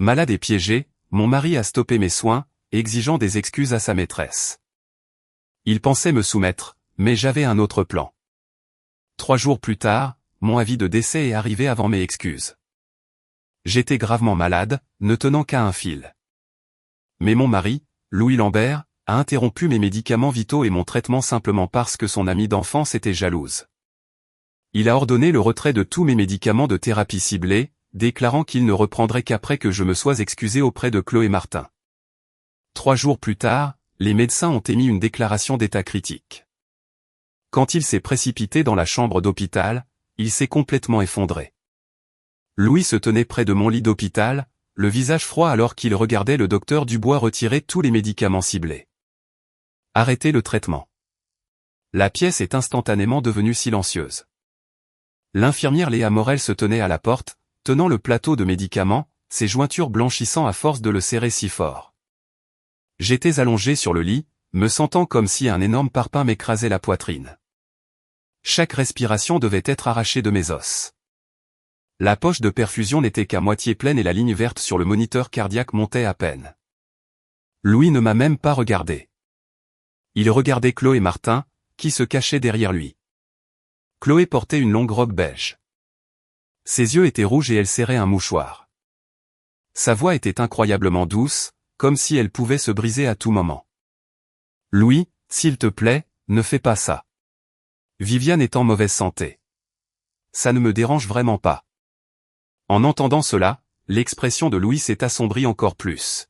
Malade et piégé, mon mari a stoppé mes soins, exigeant des excuses à sa maîtresse. Il pensait me soumettre, mais j'avais un autre plan. 3 jours plus tard, mon avis de décès est arrivé avant mes excuses. J'étais gravement malade, ne tenant qu'à un fil. Mais mon mari, Louis Lambert, a interrompu mes médicaments vitaux et mon traitement simplement parce que son amie d'enfance était jalouse. Il a ordonné le retrait de tous mes médicaments de thérapie ciblée, déclarant qu'il ne reprendrait qu'après que je me sois excusé auprès de Chloé Martin. 3 jours plus tard, les médecins ont émis une déclaration d'état critique. Quand il s'est précipité dans la chambre d'hôpital, il s'est complètement effondré. Louis se tenait près de mon lit d'hôpital, le visage froid alors qu'il regardait le docteur Dubois retirer tous les médicaments ciblés. Arrêtez le traitement. La pièce est instantanément devenue silencieuse. L'infirmière Léa Morel se tenait à la porte, tenant le plateau de médicaments, ses jointures blanchissant à force de le serrer si fort. J'étais allongé sur le lit, me sentant comme si un énorme parpaing m'écrasait la poitrine. Chaque respiration devait être arrachée de mes os. La poche de perfusion n'était qu'à moitié pleine et la ligne verte sur le moniteur cardiaque montait à peine. Louis ne m'a même pas regardé. Il regardait Chloé Martin, qui se cachait derrière lui. Chloé portait une longue robe beige. Ses yeux étaient rouges et elle serrait un mouchoir. Sa voix était incroyablement douce, comme si elle pouvait se briser à tout moment. « Louis, s'il te plaît, ne fais pas ça. Viviane est en mauvaise santé. Ça ne me dérange vraiment pas. » En entendant cela, l'expression de Louis s'est assombrie encore plus.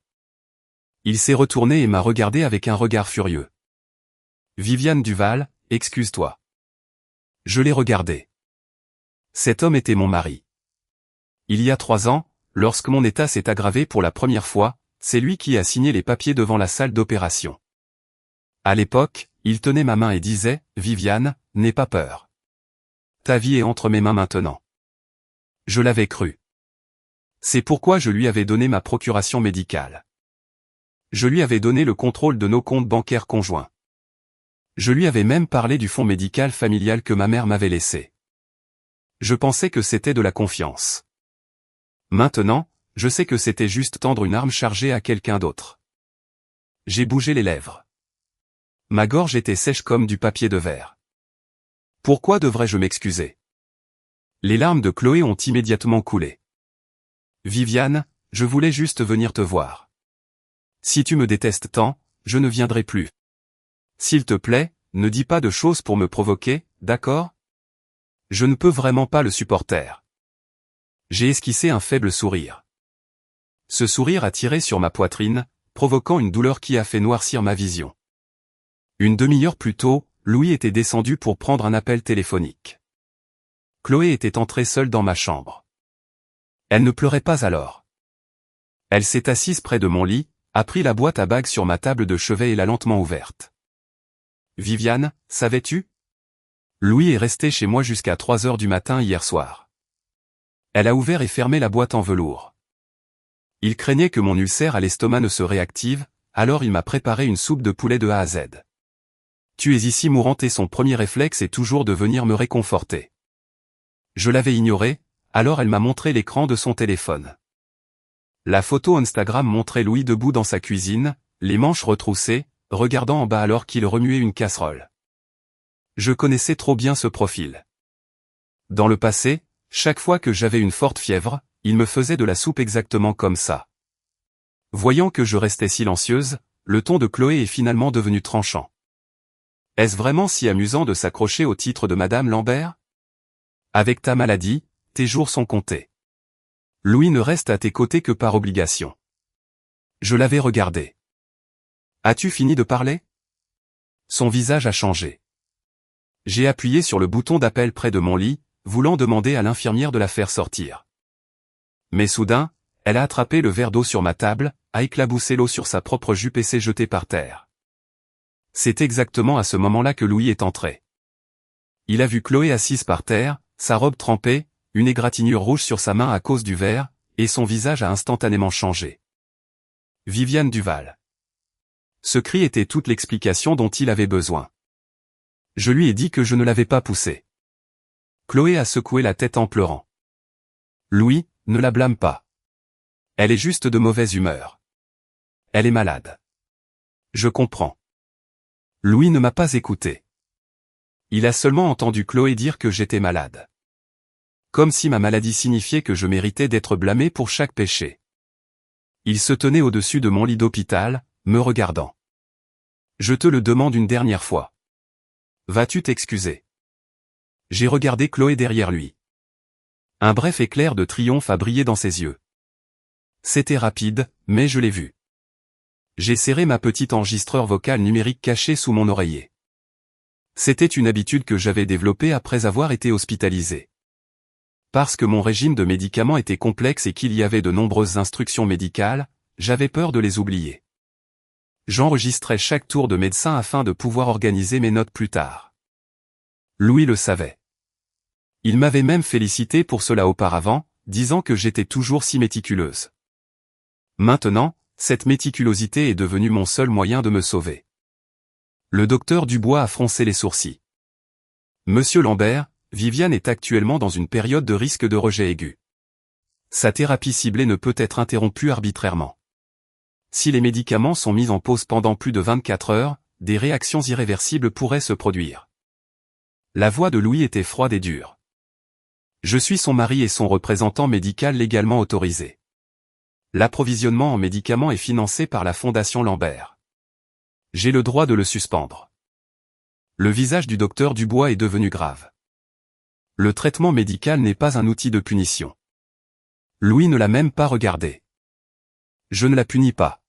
Il s'est retourné et m'a regardé avec un regard furieux. « Viviane Duval, excuse-toi. » Je l'ai regardé. Cet homme était mon mari. Il y a 3 ans, lorsque mon état s'est aggravé pour la première fois, c'est lui qui a signé les papiers devant la salle d'opération. À l'époque, il tenait ma main et disait « Viviane, n'aie pas peur. Ta vie est entre mes mains maintenant. » Je l'avais cru. C'est pourquoi je lui avais donné ma procuration médicale. Je lui avais donné le contrôle de nos comptes bancaires conjoints. Je lui avais même parlé du fonds médical familial que ma mère m'avait laissé. Je pensais que c'était de la confiance. Maintenant, je sais que c'était juste tendre une arme chargée à quelqu'un d'autre. J'ai bougé les lèvres. Ma gorge était sèche comme du papier de verre. Pourquoi devrais-je m'excuser? Les larmes de Chloé ont immédiatement coulé. Viviane, je voulais juste venir te voir. Si tu me détestes tant, je ne viendrai plus. S'il te plaît, ne dis pas de choses pour me provoquer, d'accord? Je ne peux vraiment pas le supporter. J'ai esquissé un faible sourire. Ce sourire a tiré sur ma poitrine, provoquant une douleur qui a fait noircir ma vision. Une demi-heure plus tôt, Louis était descendu pour prendre un appel téléphonique. Chloé était entrée seule dans ma chambre. Elle ne pleurait pas alors. Elle s'est assise près de mon lit, a pris la boîte à bagues sur ma table de chevet et l'a lentement ouverte. « Viviane, savais-tu? Louis est resté chez moi jusqu'à 3 heures du matin hier soir. » Elle a ouvert et fermé la boîte en velours. Il craignait que mon ulcère à l'estomac ne se réactive, alors il m'a préparé une soupe de poulet de A à Z. Tu es ici mourante et son premier réflexe est toujours de venir me réconforter. Je l'avais ignoré, alors elle m'a montré l'écran de son téléphone. La photo Instagram montrait Louis debout dans sa cuisine, les manches retroussées, regardant en bas alors qu'il remuait une casserole. Je connaissais trop bien ce profil. Dans le passé, chaque fois que j'avais une forte fièvre, il me faisait de la soupe exactement comme ça. Voyant que je restais silencieuse, le ton de Chloé est finalement devenu tranchant. Est-ce vraiment si amusant de s'accrocher au titre de Madame Lambert? Avec ta maladie, tes jours sont comptés. Louis ne reste à tes côtés que par obligation. Je l'avais regardé. As-tu fini de parler? Son visage a changé. J'ai appuyé sur le bouton d'appel près de mon lit, voulant demander à l'infirmière de la faire sortir. Mais soudain, elle a attrapé le verre d'eau sur ma table, a éclaboussé l'eau sur sa propre jupe et s'est jetée par terre. C'est exactement à ce moment-là que Louis est entré. Il a vu Chloé assise par terre, sa robe trempée, une égratignure rouge sur sa main à cause du verre, et son visage a instantanément changé. Viviane Duval. Ce cri était toute l'explication dont il avait besoin. Je lui ai dit que je ne l'avais pas poussée. Chloé a secoué la tête en pleurant. Louis, ne la blâme pas. Elle est juste de mauvaise humeur. Elle est malade. Je comprends. Louis ne m'a pas écouté. Il a seulement entendu Chloé dire que j'étais malade. Comme si ma maladie signifiait que je méritais d'être blâmé pour chaque péché. Il se tenait au-dessus de mon lit d'hôpital, me regardant. Je te le demande une dernière fois. Vas-tu t'excuser? J'ai regardé Chloé derrière lui. Un bref éclair de triomphe a brillé dans ses yeux. C'était rapide, mais je l'ai vu. J'ai serré ma petite enregistreur vocal numérique caché sous mon oreiller. C'était une habitude que j'avais développée après avoir été hospitalisé. Parce que mon régime de médicaments était complexe et qu'il y avait de nombreuses instructions médicales, j'avais peur de les oublier. J'enregistrais chaque tour de médecin afin de pouvoir organiser mes notes plus tard. Louis le savait. Il m'avait même félicité pour cela auparavant, disant que j'étais toujours si méticuleuse. Maintenant, cette méticulosité est devenue mon seul moyen de me sauver. Le docteur Dubois a froncé les sourcils. Monsieur Lambert, Viviane est actuellement dans une période de risque de rejet aigu. Sa thérapie ciblée ne peut être interrompue arbitrairement. Si les médicaments sont mis en pause pendant plus de 24 heures, des réactions irréversibles pourraient se produire. La voix de Louis était froide et dure. Je suis son mari et son représentant médical légalement autorisé. L'approvisionnement en médicaments est financé par la Fondation Lambert. J'ai le droit de le suspendre. Le visage du docteur Dubois est devenu grave. Le traitement médical n'est pas un outil de punition. Louis ne l'a même pas regardé. Je ne la punis pas.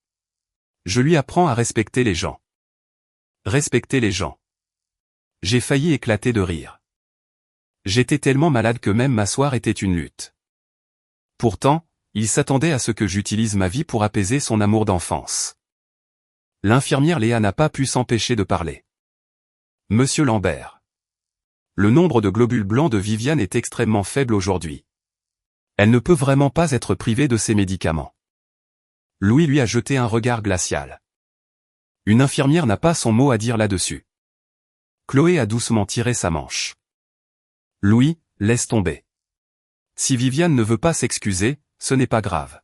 Je lui apprends à respecter les gens. Respecter les gens. J'ai failli éclater de rire. J'étais tellement malade que même m'asseoir était une lutte. Pourtant, il s'attendait à ce que j'utilise ma vie pour apaiser son amour d'enfance. L'infirmière Léa n'a pas pu s'empêcher de parler. Monsieur Lambert. Le nombre de globules blancs de Viviane est extrêmement faible aujourd'hui. Elle ne peut vraiment pas être privée de ses médicaments. Louis lui a jeté un regard glacial. Une infirmière n'a pas son mot à dire là-dessus. Chloé a doucement tiré sa manche. Louis, laisse tomber. Si Viviane ne veut pas s'excuser, ce n'est pas grave.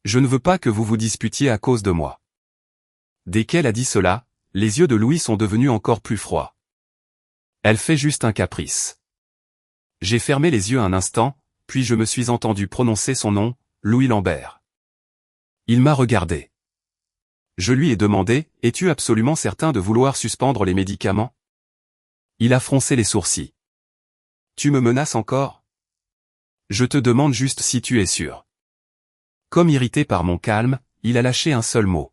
Je ne veux pas que vous vous disputiez à cause de moi. Dès qu'elle a dit cela, les yeux de Louis sont devenus encore plus froids. Elle fait juste un caprice. J'ai fermé les yeux un instant, puis je me suis entendu prononcer son nom, Louis Lambert. Il m'a regardé. Je lui ai demandé, es-tu absolument certain de vouloir suspendre les médicaments? Il a froncé les sourcils. Tu me menaces encore? Je te demande juste si tu es sûr. Comme irrité par mon calme, il a lâché un seul mot.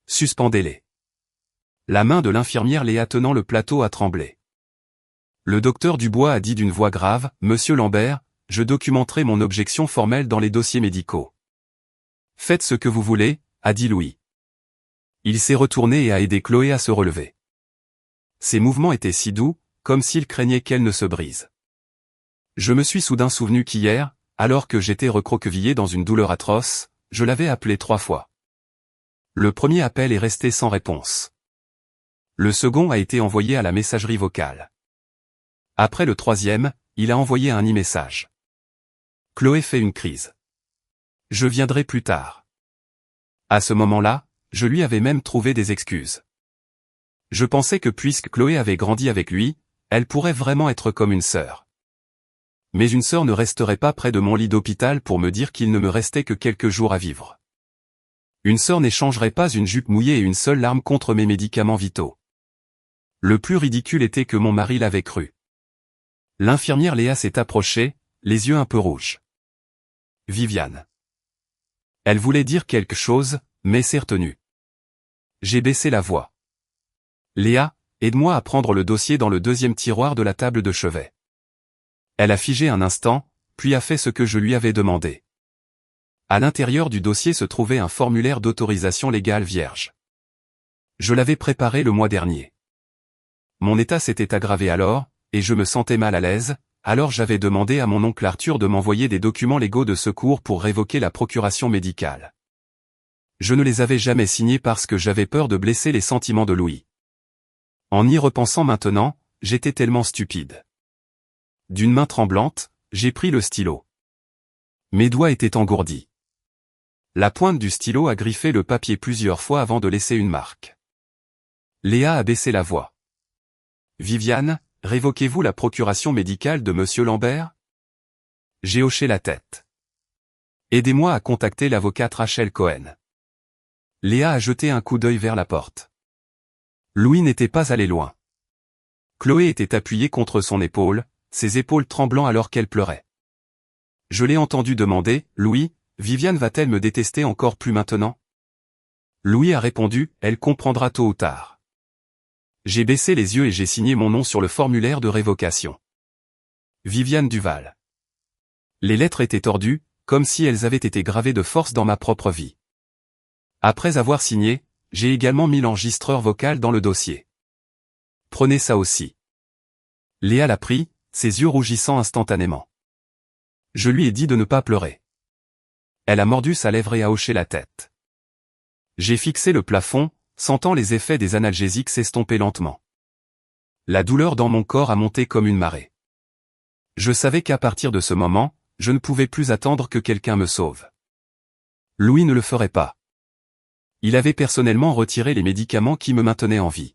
Suspendez-les. La main de l'infirmière Léa tenant le plateau a tremblé. Le docteur Dubois a dit d'une voix grave, Monsieur Lambert, je documenterai mon objection formelle dans les dossiers médicaux. Faites ce que vous voulez, a dit Louis. Il s'est retourné et a aidé Chloé à se relever. Ses mouvements étaient si doux, comme s'il craignait qu'elle ne se brise. Je me suis soudain souvenu qu'hier, alors que j'étais recroquevillé dans une douleur atroce, je l'avais appelé 3 fois. Le premier appel est resté sans réponse. Le second a été envoyé à la messagerie vocale. Après le troisième, il a envoyé un e-message. Chloé fait une crise. Je viendrai plus tard. À ce moment-là, je lui avais même trouvé des excuses. Je pensais que puisque Chloé avait grandi avec lui, elle pourrait vraiment être comme une sœur. Mais une sœur ne resterait pas près de mon lit d'hôpital pour me dire qu'il ne me restait que quelques jours à vivre. Une sœur n'échangerait pas une jupe mouillée et une seule larme contre mes médicaments vitaux. Le plus ridicule était que mon mari l'avait cru. L'infirmière Léa s'est approchée, les yeux un peu rouges. Viviane. Elle voulait dire quelque chose, mais s'est retenue. J'ai baissé la voix. Léa, aide-moi à prendre le dossier dans le deuxième tiroir de la table de chevet. Elle a figé un instant, puis a fait ce que je lui avais demandé. À l'intérieur du dossier se trouvait un formulaire d'autorisation légale vierge. Je l'avais préparé le mois dernier. Mon état s'était aggravé alors, et je me sentais mal à l'aise, alors j'avais demandé à mon oncle Arthur de m'envoyer des documents légaux de secours pour révoquer la procuration médicale. Je ne les avais jamais signés parce que j'avais peur de blesser les sentiments de Louis. En y repensant maintenant, j'étais tellement stupide. D'une main tremblante, j'ai pris le stylo. Mes doigts étaient engourdis. La pointe du stylo a griffé le papier plusieurs fois avant de laisser une marque. Léa a baissé la voix. Viviane, révoquez-vous la procuration médicale de Monsieur Lambert? J'ai hoché la tête. Aidez-moi à contacter l'avocate Rachel Cohen. Léa a jeté un coup d'œil vers la porte. Louis n'était pas allé loin. Chloé était appuyée contre son épaule, ses épaules tremblant alors qu'elle pleurait. Je l'ai entendu demander, Louis, Viviane va-t-elle me détester encore plus maintenant? Louis a répondu, elle comprendra tôt ou tard. J'ai baissé les yeux et j'ai signé mon nom sur le formulaire de révocation. Viviane Duval. Les lettres étaient tordues, comme si elles avaient été gravées de force dans ma propre vie. Après avoir signé, j'ai également mis l'enregistreur vocal dans le dossier. Prenez ça aussi. Léa l'a pris, ses yeux rougissant instantanément. Je lui ai dit de ne pas pleurer. Elle a mordu sa lèvre et a hoché la tête. J'ai fixé le plafond, sentant les effets des analgésiques s'estomper lentement. La douleur dans mon corps a monté comme une marée. Je savais qu'à partir de ce moment, je ne pouvais plus attendre que quelqu'un me sauve. Louis ne le ferait pas. Il avait personnellement retiré les médicaments qui me maintenaient en vie.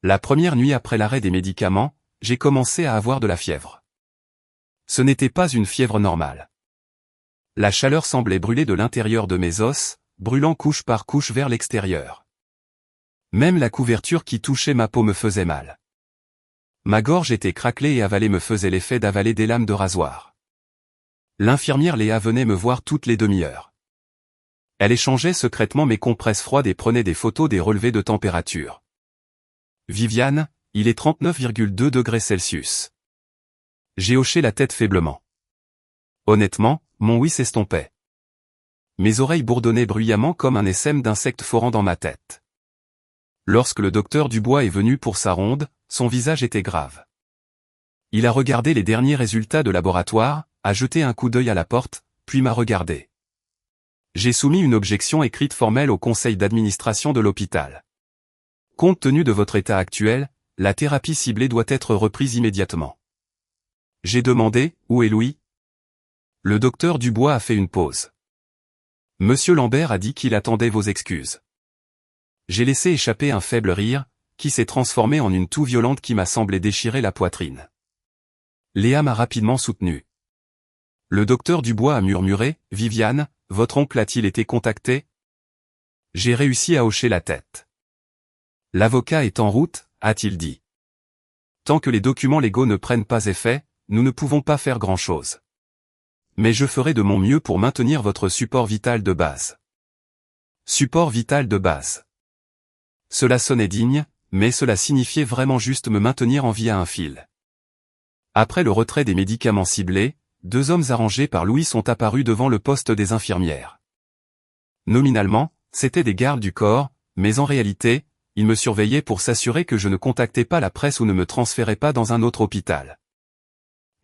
La première nuit après l'arrêt des médicaments, j'ai commencé à avoir de la fièvre. Ce n'était pas une fièvre normale. La chaleur semblait brûler de l'intérieur de mes os, brûlant couche par couche vers l'extérieur. Même la couverture qui touchait ma peau me faisait mal. Ma gorge était craquelée et avaler me faisait l'effet d'avaler des lames de rasoir. L'infirmière Léa venait me voir toutes les demi-heures. Elle échangeait secrètement mes compresses froides et prenait des photos des relevés de température. Viviane, il est 39,2 degrés Celsius. J'ai hoché la tête faiblement. Honnêtement, mon oui s'estompait. Mes oreilles bourdonnaient bruyamment comme un essaim d'insectes forant dans ma tête. Lorsque le docteur Dubois est venu pour sa ronde, son visage était grave. Il a regardé les derniers résultats de laboratoire, a jeté un coup d'œil à la porte, puis m'a regardé. J'ai soumis une objection écrite formelle au conseil d'administration de l'hôpital. Compte tenu de votre état actuel, la thérapie ciblée doit être reprise immédiatement. J'ai demandé, où est Louis? Le docteur Dubois a fait une pause. Monsieur Lambert a dit qu'il attendait vos excuses. J'ai laissé échapper un faible rire, qui s'est transformé en une toux violente qui m'a semblé déchirer la poitrine. Léa m'a rapidement soutenu. Le docteur Dubois a murmuré, Viviane, votre oncle a-t-il été contacté? J'ai réussi à hocher la tête. L'avocat est en route, a-t-il dit. Tant que les documents légaux ne prennent pas effet, nous ne pouvons pas faire grand-chose. Mais je ferai de mon mieux pour maintenir votre support vital de base. Support vital de base. Cela sonnait digne, mais cela signifiait vraiment juste me maintenir en vie à un fil. Après le retrait des médicaments ciblés, 2 hommes arrangés par Louis sont apparus devant le poste des infirmières. Nominalement, c'étaient des gardes du corps, mais en réalité, ils me surveillaient pour s'assurer que je ne contactais pas la presse ou ne me transférais pas dans un autre hôpital.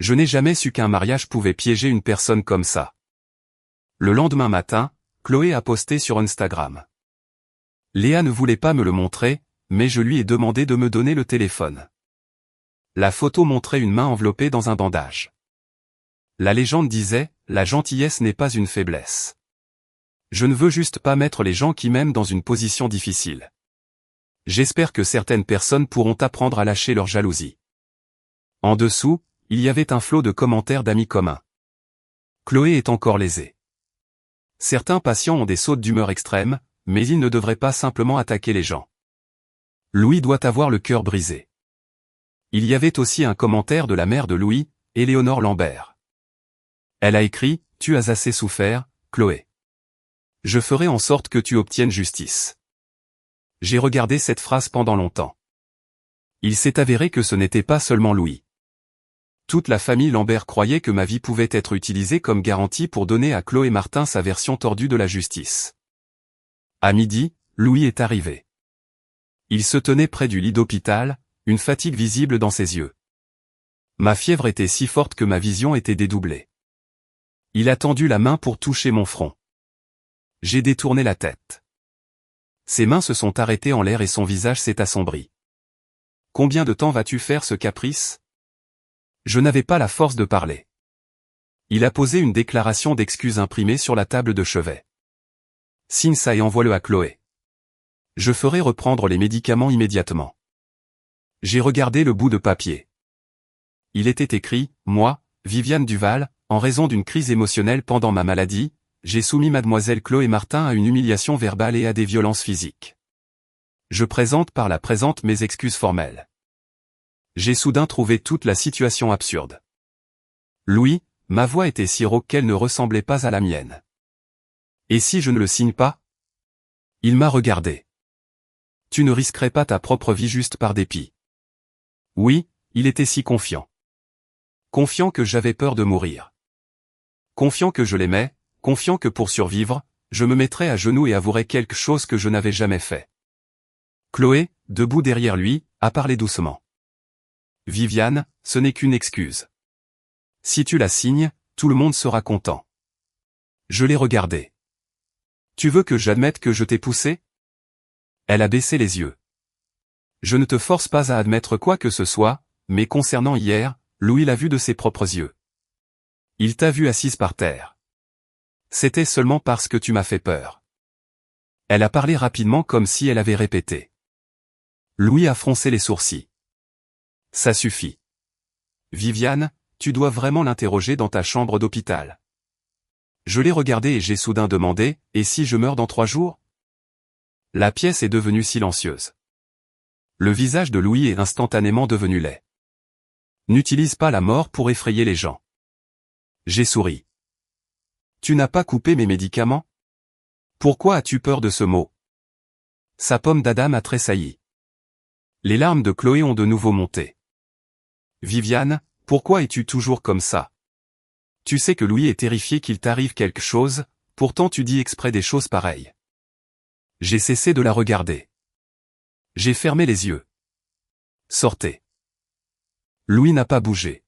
Je n'ai jamais su qu'un mariage pouvait piéger une personne comme ça. Le lendemain matin, Chloé a posté sur Instagram. Léa ne voulait pas me le montrer, mais je lui ai demandé de me donner le téléphone. La photo montrait une main enveloppée dans un bandage. La légende disait, la gentillesse n'est pas une faiblesse. Je ne veux juste pas mettre les gens qui m'aiment dans une position difficile. J'espère que certaines personnes pourront apprendre à lâcher leur jalousie. En dessous, il y avait un flot de commentaires d'amis communs. Chloé est encore lésée. Certains patients ont des sautes d'humeur extrêmes, mais ils ne devraient pas simplement attaquer les gens. Louis doit avoir le cœur brisé. Il y avait aussi un commentaire de la mère de Louis, Éléonore Lambert. Elle a écrit, « Tu as assez souffert, Chloé. Je ferai en sorte que tu obtiennes justice. » J'ai regardé cette phrase pendant longtemps. Il s'est avéré que ce n'était pas seulement Louis. Toute la famille Lambert croyait que ma vie pouvait être utilisée comme garantie pour donner à Chloé Martin sa version tordue de la justice. À midi, Louis est arrivé. Il se tenait près du lit d'hôpital, une fatigue visible dans ses yeux. Ma fièvre était si forte que ma vision était dédoublée. Il a tendu la main pour toucher mon front. J'ai détourné la tête. Ses mains se sont arrêtées en l'air et son visage s'est assombri. « Combien de temps vas-tu faire ce caprice ?» Je n'avais pas la force de parler. Il a posé une déclaration d'excuses imprimée sur la table de chevet. Signe ça et envoie-le à Chloé. Je ferai reprendre les médicaments immédiatement. J'ai regardé le bout de papier. Il était écrit, moi, Viviane Duval, en raison d'une crise émotionnelle pendant ma maladie, j'ai soumis mademoiselle Chloé Martin à une humiliation verbale et à des violences physiques. Je présente par la présente mes excuses formelles. J'ai soudain trouvé toute la situation absurde. Louis, ma voix était si rauque qu'elle ne ressemblait pas à la mienne. Et si je ne le signe pas? Il m'a regardé. Tu ne risquerais pas ta propre vie juste par dépit. Oui, il était si confiant. Confiant que j'avais peur de mourir. Confiant que je l'aimais, confiant que pour survivre, je me mettrais à genoux et avouerais quelque chose que je n'avais jamais fait. Chloé, debout derrière lui, a parlé doucement. Viviane, ce n'est qu'une excuse. Si tu la signes, tout le monde sera content. Je l'ai regardé. Tu veux que j'admette que je t'ai poussé? Elle a baissé les yeux. Je ne te force pas à admettre quoi que ce soit, mais concernant hier, Louis l'a vu de ses propres yeux. Il t'a vu assise par terre. C'était seulement parce que tu m'as fait peur. Elle a parlé rapidement comme si elle avait répété. Louis a froncé les sourcils. Ça suffit. Viviane, tu dois vraiment l'interroger dans ta chambre d'hôpital. Je l'ai regardé et j'ai soudain demandé, et si je meurs dans 3 jours? La pièce est devenue silencieuse. Le visage de Louis est instantanément devenu laid. N'utilise pas la mort pour effrayer les gens. J'ai souri. Tu n'as pas coupé mes médicaments? Pourquoi as-tu peur de ce mot? Sa pomme d'Adam a tressailli. Les larmes de Chloé ont de nouveau monté. Viviane, pourquoi es-tu toujours comme ça? Tu sais que Louis est terrifié qu'il t'arrive quelque chose, pourtant tu dis exprès des choses pareilles. J'ai cessé de la regarder. J'ai fermé les yeux. Sortez. Louis n'a pas bougé.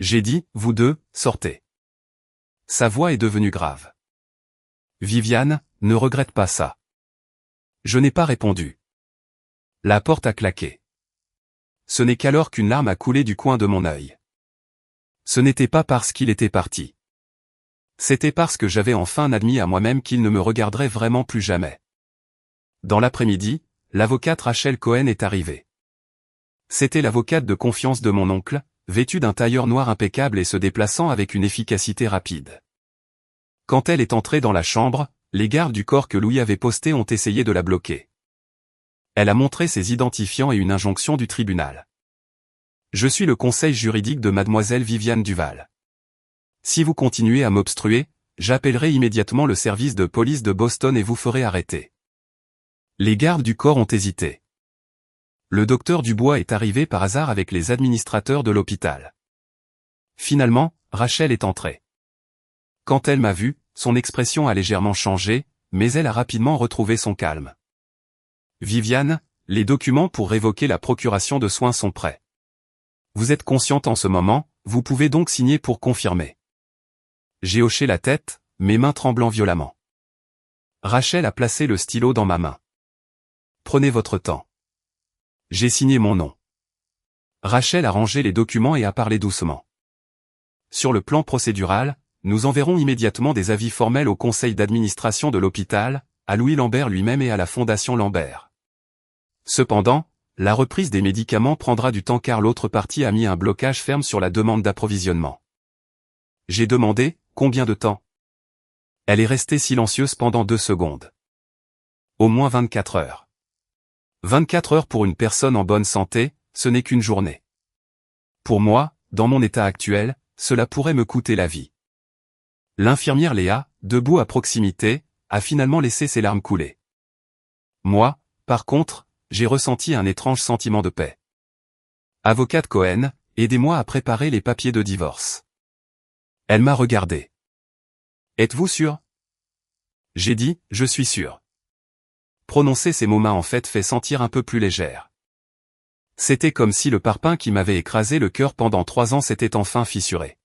J'ai dit, vous deux, sortez. Sa voix est devenue grave. Viviane, ne regrette pas ça. Je n'ai pas répondu. La porte a claqué. Ce n'est qu'alors qu'une larme a coulé du coin de mon œil. Ce n'était pas parce qu'il était parti. C'était parce que j'avais enfin admis à moi-même qu'il ne me regarderait vraiment plus jamais. Dans l'après-midi, l'avocate Rachel Cohen est arrivée. C'était l'avocate de confiance de mon oncle, vêtue d'un tailleur noir impeccable et se déplaçant avec une efficacité rapide. Quand elle est entrée dans la chambre, les gardes du corps que Louis avait postés ont essayé de la bloquer. Elle a montré ses identifiants et une injonction du tribunal. Je suis le conseil juridique de mademoiselle Viviane Duval. Si vous continuez à m'obstruer, j'appellerai immédiatement le service de police de Boston et vous ferai arrêter. Les gardes du corps ont hésité. Le docteur Dubois est arrivé par hasard avec les administrateurs de l'hôpital. Finalement, Rachel est entrée. Quand elle m'a vu, son expression a légèrement changé, mais elle a rapidement retrouvé son calme. Viviane, les documents pour révoquer la procuration de soins sont prêts. Vous êtes consciente en ce moment, vous pouvez donc signer pour confirmer. J'ai hoché la tête, mes mains tremblant violemment. Rachel a placé le stylo dans ma main. Prenez votre temps. J'ai signé mon nom. Rachel a rangé les documents et a parlé doucement. Sur le plan procédural, nous enverrons immédiatement des avis formels au conseil d'administration de l'hôpital, à Louis Lambert lui-même et à la Fondation Lambert. Cependant, la reprise des médicaments prendra du temps car l'autre partie a mis un blocage ferme sur la demande d'approvisionnement. J'ai demandé, combien de temps? Elle est restée silencieuse pendant 2 secondes. Au moins 24 heures. 24 heures pour une personne en bonne santé, ce n'est qu'une journée. Pour moi, dans mon état actuel, cela pourrait me coûter la vie. L'infirmière Léa, debout à proximité, a finalement laissé ses larmes couler. Moi, par contre, j'ai ressenti un étrange sentiment de paix. Avocate Cohen, aidez-moi à préparer les papiers de divorce. Elle m'a regardé. Êtes-vous sûr? J'ai dit, je suis sûr. Prononcer ces mots m'a en fait sentir un peu plus légère. C'était comme si le parpaing qui m'avait écrasé le cœur pendant 3 ans s'était enfin fissuré.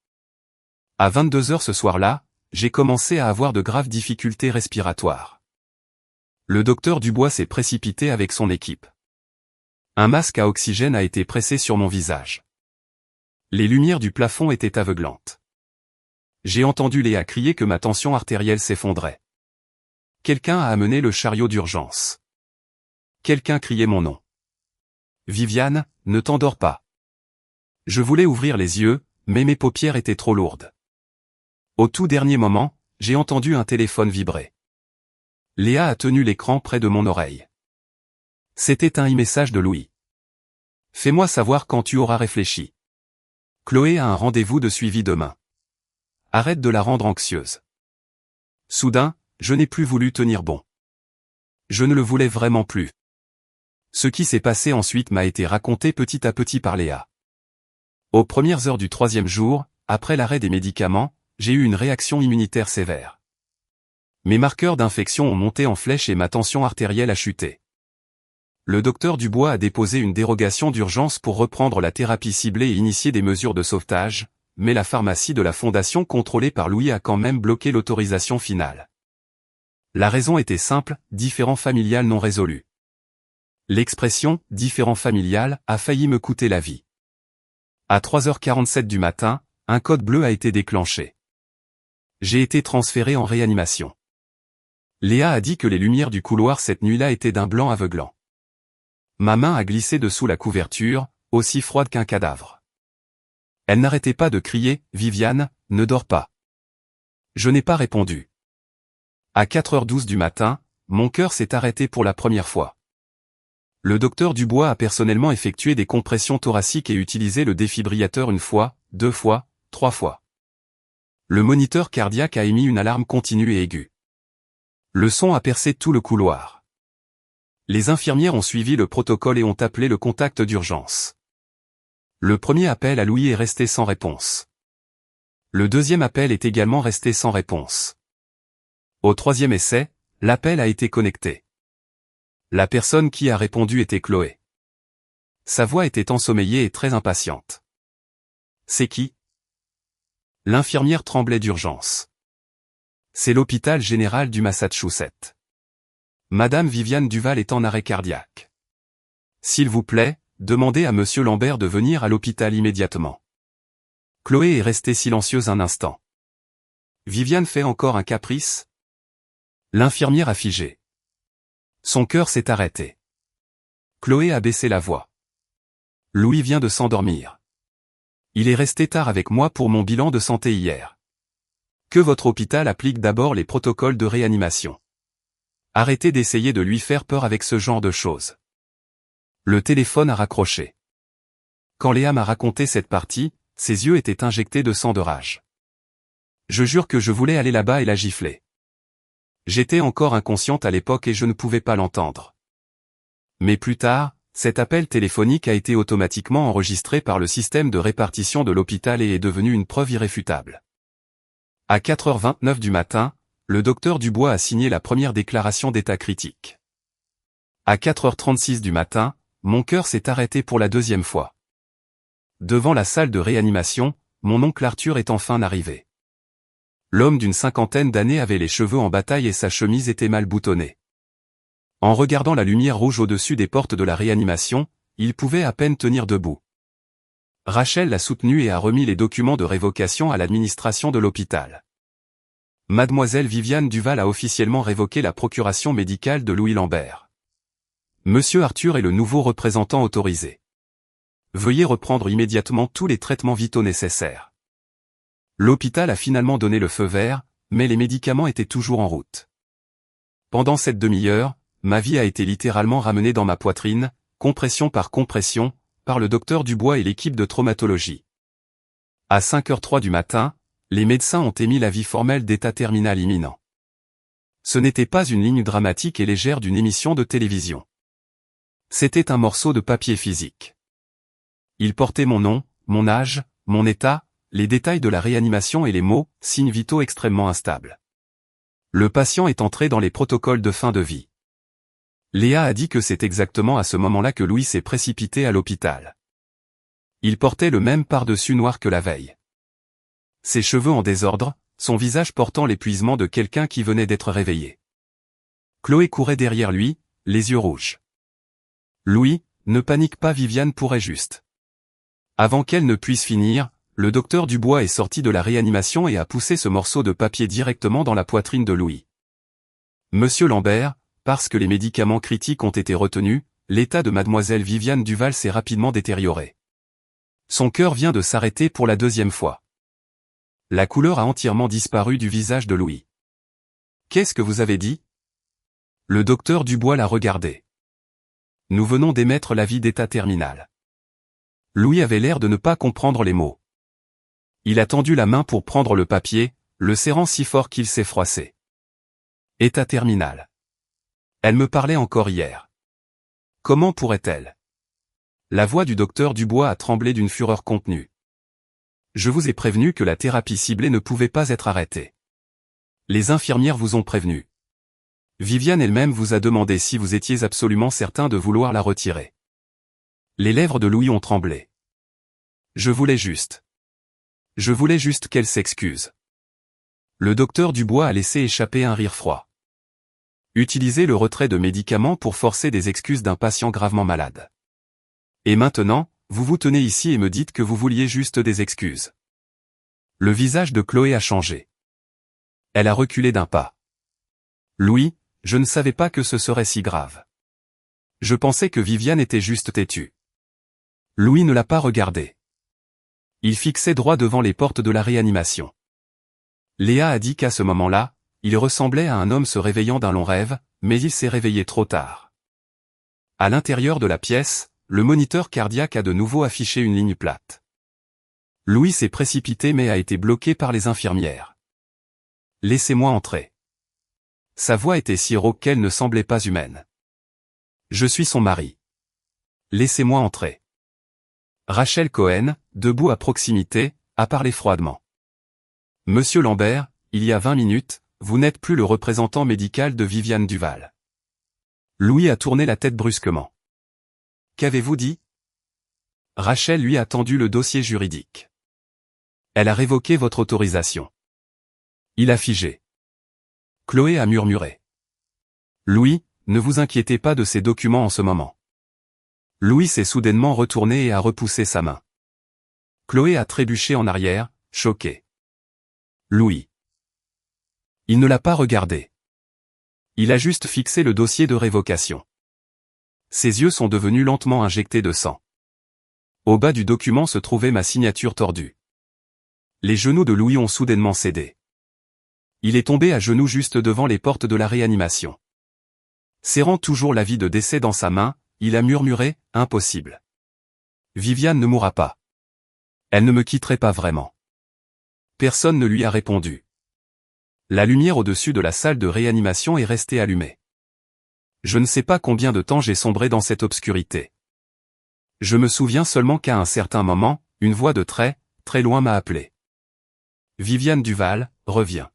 À 22 heures ce soir-là, j'ai commencé à avoir de graves difficultés respiratoires. Le docteur Dubois s'est précipité avec son équipe. Un masque à oxygène a été pressé sur mon visage. Les lumières du plafond étaient aveuglantes. J'ai entendu Léa crier que ma tension artérielle s'effondrait. Quelqu'un a amené le chariot d'urgence. Quelqu'un criait mon nom. Viviane, ne t'endors pas. Je voulais ouvrir les yeux, mais mes paupières étaient trop lourdes. Au tout dernier moment, j'ai entendu un téléphone vibrer. Léa a tenu l'écran près de mon oreille. C'était un e-message de Louis. Fais-moi savoir quand tu auras réfléchi. Chloé a un rendez-vous de suivi demain. Arrête de la rendre anxieuse. Soudain, je n'ai plus voulu tenir bon. Je ne le voulais vraiment plus. Ce qui s'est passé ensuite m'a été raconté petit à petit par Léa. Aux premières heures du 3e jour, après l'arrêt des médicaments, j'ai eu une réaction immunitaire sévère. Mes marqueurs d'infection ont monté en flèche et ma tension artérielle a chuté. Le docteur Dubois a déposé une dérogation d'urgence pour reprendre la thérapie ciblée et initier des mesures de sauvetage, mais la pharmacie de la fondation contrôlée par Louis a quand même bloqué l'autorisation finale. La raison était simple, différend familial non résolu. L'expression « différend familial » a failli me coûter la vie. À 3h47 du matin, un code bleu a été déclenché. J'ai été transféré en réanimation. Léa a dit que les lumières du couloir cette nuit-là étaient d'un blanc aveuglant. Ma main a glissé dessous la couverture, aussi froide qu'un cadavre. Elle n'arrêtait pas de crier « Viviane, ne dors pas ». Je n'ai pas répondu. À 4h12 du matin, mon cœur s'est arrêté pour la première fois. Le docteur Dubois a personnellement effectué des compressions thoraciques et utilisé le défibrillateur 1 fois, 2 fois, 3 fois. Le moniteur cardiaque a émis une alarme continue et aiguë. Le son a percé tout le couloir. Les infirmières ont suivi le protocole et ont appelé le contact d'urgence. Le premier appel à Louis est resté sans réponse. Le deuxième appel est également resté sans réponse. Au troisième essai, l'appel a été connecté. La personne qui a répondu était Chloé. Sa voix était ensommeillée et très impatiente. « C'est qui ?» L'infirmière tremblait d'urgence. « C'est l'hôpital général du Massachusetts. Madame Viviane Duval est en arrêt cardiaque. S'il vous plaît, demandez à Monsieur Lambert de venir à l'hôpital immédiatement. » Chloé est restée silencieuse un instant. « Viviane fait encore un caprice ?» L'infirmière a figé. Son cœur s'est arrêté. Chloé a baissé la voix. Louis vient de s'endormir. Il est resté tard avec moi pour mon bilan de santé hier. Que votre hôpital applique d'abord les protocoles de réanimation. Arrêtez d'essayer de lui faire peur avec ce genre de choses. Le téléphone a raccroché. Quand Léa m'a raconté cette partie, ses yeux étaient injectés de sang de rage. Je jure que je voulais aller là-bas et la gifler. J'étais encore inconsciente à l'époque et je ne pouvais pas l'entendre. Mais plus tard, cet appel téléphonique a été automatiquement enregistré par le système de répartition de l'hôpital et est devenu une preuve irréfutable. À 4h29 du matin, le docteur Dubois a signé la première déclaration d'état critique. À 4h36 du matin, mon cœur s'est arrêté pour la deuxième fois. Devant la salle de réanimation, mon oncle Arthur est enfin arrivé. L'homme d'une 50aine d'années avait les cheveux en bataille et sa chemise était mal boutonnée. En regardant la lumière rouge au-dessus des portes de la réanimation, il pouvait à peine tenir debout. Rachel l'a soutenu et a remis les documents de révocation à l'administration de l'hôpital. Mademoiselle Viviane Duval a officiellement révoqué la procuration médicale de Louis Lambert. Monsieur Arthur est le nouveau représentant autorisé. Veuillez reprendre immédiatement tous les traitements vitaux nécessaires. L'hôpital a finalement donné le feu vert, mais les médicaments étaient toujours en route. Pendant cette demi-heure, ma vie a été littéralement ramenée dans ma poitrine, compression, par le docteur Dubois et l'équipe de traumatologie. À 5h03 du matin, les médecins ont émis l'avis formel d'état terminal imminent. Ce n'était pas une ligne dramatique et légère d'une émission de télévision. C'était un morceau de papier physique. Il portait mon nom, mon âge, mon état, les détails de la réanimation et les mots « signes vitaux extrêmement instables ». Le patient est entré dans les protocoles de fin de vie. Léa a dit que c'est exactement à ce moment-là que Louis s'est précipité à l'hôpital. Il portait le même pardessus noir que la veille. Ses cheveux en désordre, son visage portant l'épuisement de quelqu'un qui venait d'être réveillé. Chloé courait derrière lui, les yeux rouges. « Louis, ne panique pas, Viviane pourrait juste. » Avant qu'elle ne puisse finir, le docteur Dubois est sorti de la réanimation et a poussé ce morceau de papier directement dans la poitrine de Louis. Monsieur Lambert, parce que les médicaments critiques ont été retenus, l'état de mademoiselle Viviane Duval s'est rapidement détérioré. Son cœur vient de s'arrêter pour la deuxième fois. La couleur a entièrement disparu du visage de Louis. Qu'est-ce que vous avez dit? Le docteur Dubois l'a regardé. Nous venons d'émettre l'avis d'état terminal. Louis avait l'air de ne pas comprendre les mots. Il a tendu la main pour prendre le papier, le serrant si fort qu'il s'est froissé. État terminal. Elle me parlait encore hier. Comment pourrait-elle? La voix du docteur Dubois a tremblé d'une fureur contenue. Je vous ai prévenu que la thérapie ciblée ne pouvait pas être arrêtée. Les infirmières vous ont prévenu. Viviane elle-même vous a demandé si vous étiez absolument certain de vouloir la retirer. Les lèvres de Louis ont tremblé. Je voulais juste qu'elle s'excuse. Le docteur Dubois a laissé échapper un rire froid. Utiliser le retrait de médicaments pour forcer des excuses d'un patient gravement malade. Et maintenant, vous vous tenez ici et me dites que vous vouliez juste des excuses. Le visage de Chloé a changé. Elle a reculé d'un pas. Louis, je ne savais pas que ce serait si grave. Je pensais que Viviane était juste têtue. Louis ne l'a pas regardé. Il fixait droit devant les portes de la réanimation. Léa a dit qu'à ce moment-là, il ressemblait à un homme se réveillant d'un long rêve, mais il s'est réveillé trop tard. À l'intérieur de la pièce, le moniteur cardiaque a de nouveau affiché une ligne plate. Louis s'est précipité mais a été bloqué par les infirmières. Laissez-moi entrer. Sa voix était si rauque qu'elle ne semblait pas humaine. Je suis son mari. Laissez-moi entrer. Rachel Cohen, debout à proximité, a parlé froidement. Monsieur Lambert, il y a 20 minutes, vous n'êtes plus le représentant médical de Viviane Duval. Louis a tourné la tête brusquement. Qu'avez-vous dit? Rachel lui a tendu le dossier juridique. Elle a révoqué votre autorisation. Il a figé. Chloé a murmuré. Louis, ne vous inquiétez pas de ces documents en ce moment. Louis s'est soudainement retourné et a repoussé sa main. Chloé a trébuché en arrière, choquée. Louis. Il ne l'a pas regardé. Il a juste fixé le dossier de révocation. Ses yeux sont devenus lentement injectés de sang. Au bas du document se trouvait ma signature tordue. Les genoux de Louis ont soudainement cédé. Il est tombé à genoux juste devant les portes de la réanimation. Serrant toujours l'avis de décès dans sa main, il a murmuré, « Impossible. Viviane ne mourra pas. Elle ne me quitterait pas vraiment. » Personne ne lui a répondu. La lumière au-dessus de la salle de réanimation est restée allumée. Je ne sais pas combien de temps j'ai sombré dans cette obscurité. Je me souviens seulement qu'à un certain moment, une voix de très, très loin m'a appelé. « Viviane Duval, reviens. »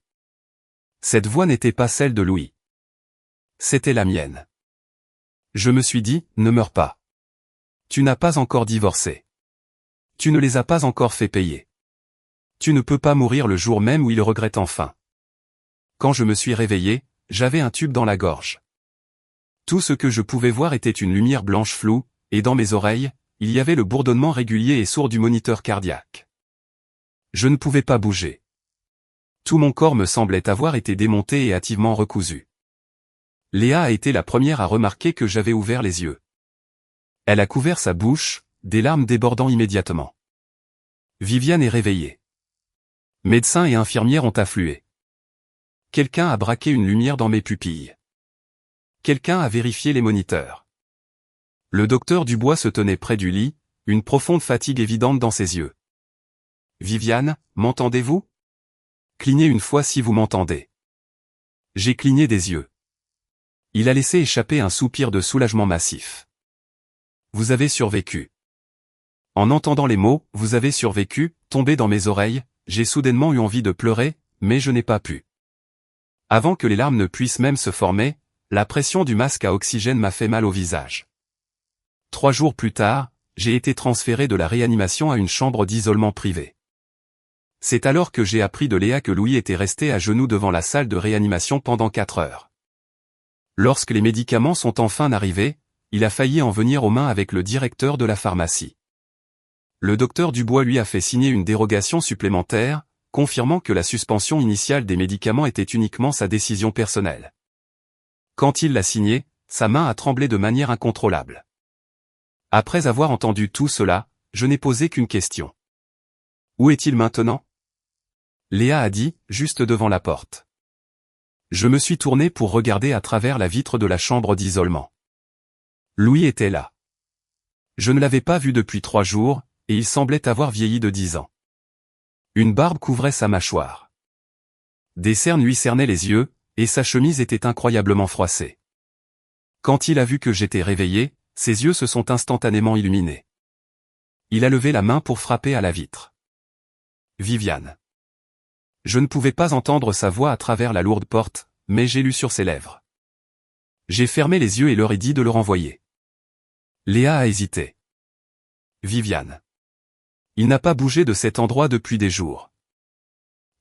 Cette voix n'était pas celle de Louis. C'était la mienne. Je me suis dit, ne meurs pas. Tu n'as pas encore divorcé. Tu ne les as pas encore fait payer. Tu ne peux pas mourir le jour même où il regrette enfin. Quand je me suis réveillé, j'avais un tube dans la gorge. Tout ce que je pouvais voir était une lumière blanche floue, et dans mes oreilles, il y avait le bourdonnement régulier et sourd du moniteur cardiaque. Je ne pouvais pas bouger. Tout mon corps me semblait avoir été démonté et hâtivement recousu. Léa a été la première à remarquer que j'avais ouvert les yeux. Elle a couvert sa bouche, des larmes débordant immédiatement. Viviane est réveillée. Médecins et infirmières ont afflué. Quelqu'un a braqué une lumière dans mes pupilles. Quelqu'un a vérifié les moniteurs. Le docteur Dubois se tenait près du lit, une profonde fatigue évidente dans ses yeux. Viviane, m'entendez-vous? Clignez une fois si vous m'entendez. J'ai cligné des yeux. Il a laissé échapper un soupir de soulagement massif. Vous avez survécu. En entendant les mots, vous avez survécu, tombés dans mes oreilles, j'ai soudainement eu envie de pleurer, mais je n'ai pas pu. Avant que les larmes ne puissent même se former, la pression du masque à oxygène m'a fait mal au visage. 3 jours plus tard, j'ai été transféré de la réanimation à une chambre d'isolement privée. C'est alors que j'ai appris de Léa que Louis était resté à genoux devant la salle de réanimation pendant 4 heures. Lorsque les médicaments sont enfin arrivés, il a failli en venir aux mains avec le directeur de la pharmacie. Le docteur Dubois lui a fait signer une dérogation supplémentaire, confirmant que la suspension initiale des médicaments était uniquement sa décision personnelle. Quand il l'a signé, sa main a tremblé de manière incontrôlable. Après avoir entendu tout cela, je n'ai posé qu'une question. Où est-il maintenant? Léa a dit, juste devant la porte. Je me suis tourné pour regarder à travers la vitre de la chambre d'isolement. Louis était là. Je ne l'avais pas vu depuis 3 jours, et il semblait avoir vieilli de 10 ans. Une barbe couvrait sa mâchoire. Des cernes lui cernaient les yeux, et sa chemise était incroyablement froissée. Quand il a vu que j'étais réveillé, ses yeux se sont instantanément illuminés. Il a levé la main pour frapper à la vitre. Viviane. Je ne pouvais pas entendre sa voix à travers la lourde porte, mais j'ai lu sur ses lèvres. J'ai fermé les yeux et leur ai dit de le renvoyer. Léa a hésité. Viviane. Il n'a pas bougé de cet endroit depuis des jours.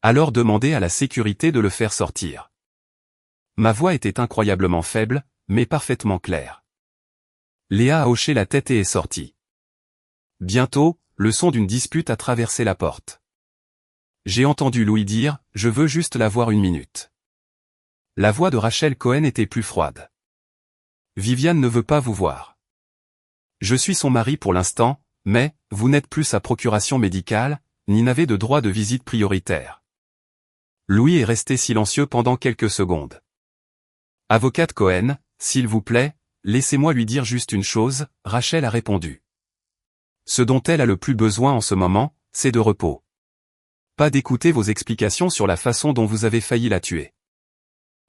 Alors demandez à la sécurité de le faire sortir. Ma voix était incroyablement faible, mais parfaitement claire. Léa a hoché la tête et est sortie. Bientôt, le son d'une dispute a traversé la porte. J'ai entendu Louis dire « Je veux juste la voir 1 minute ». La voix de Rachel Cohen était plus froide. Viviane ne veut pas vous voir. Je suis son mari pour l'instant, mais, vous n'êtes plus sa procuration médicale, ni n'avez de droit de visite prioritaire. Louis est resté silencieux pendant quelques secondes. Avocate Cohen, s'il vous plaît, laissez-moi lui dire juste une chose, Rachel a répondu. Ce dont elle a le plus besoin en ce moment, c'est de repos. Pas d'écouter vos explications sur la façon dont vous avez failli la tuer.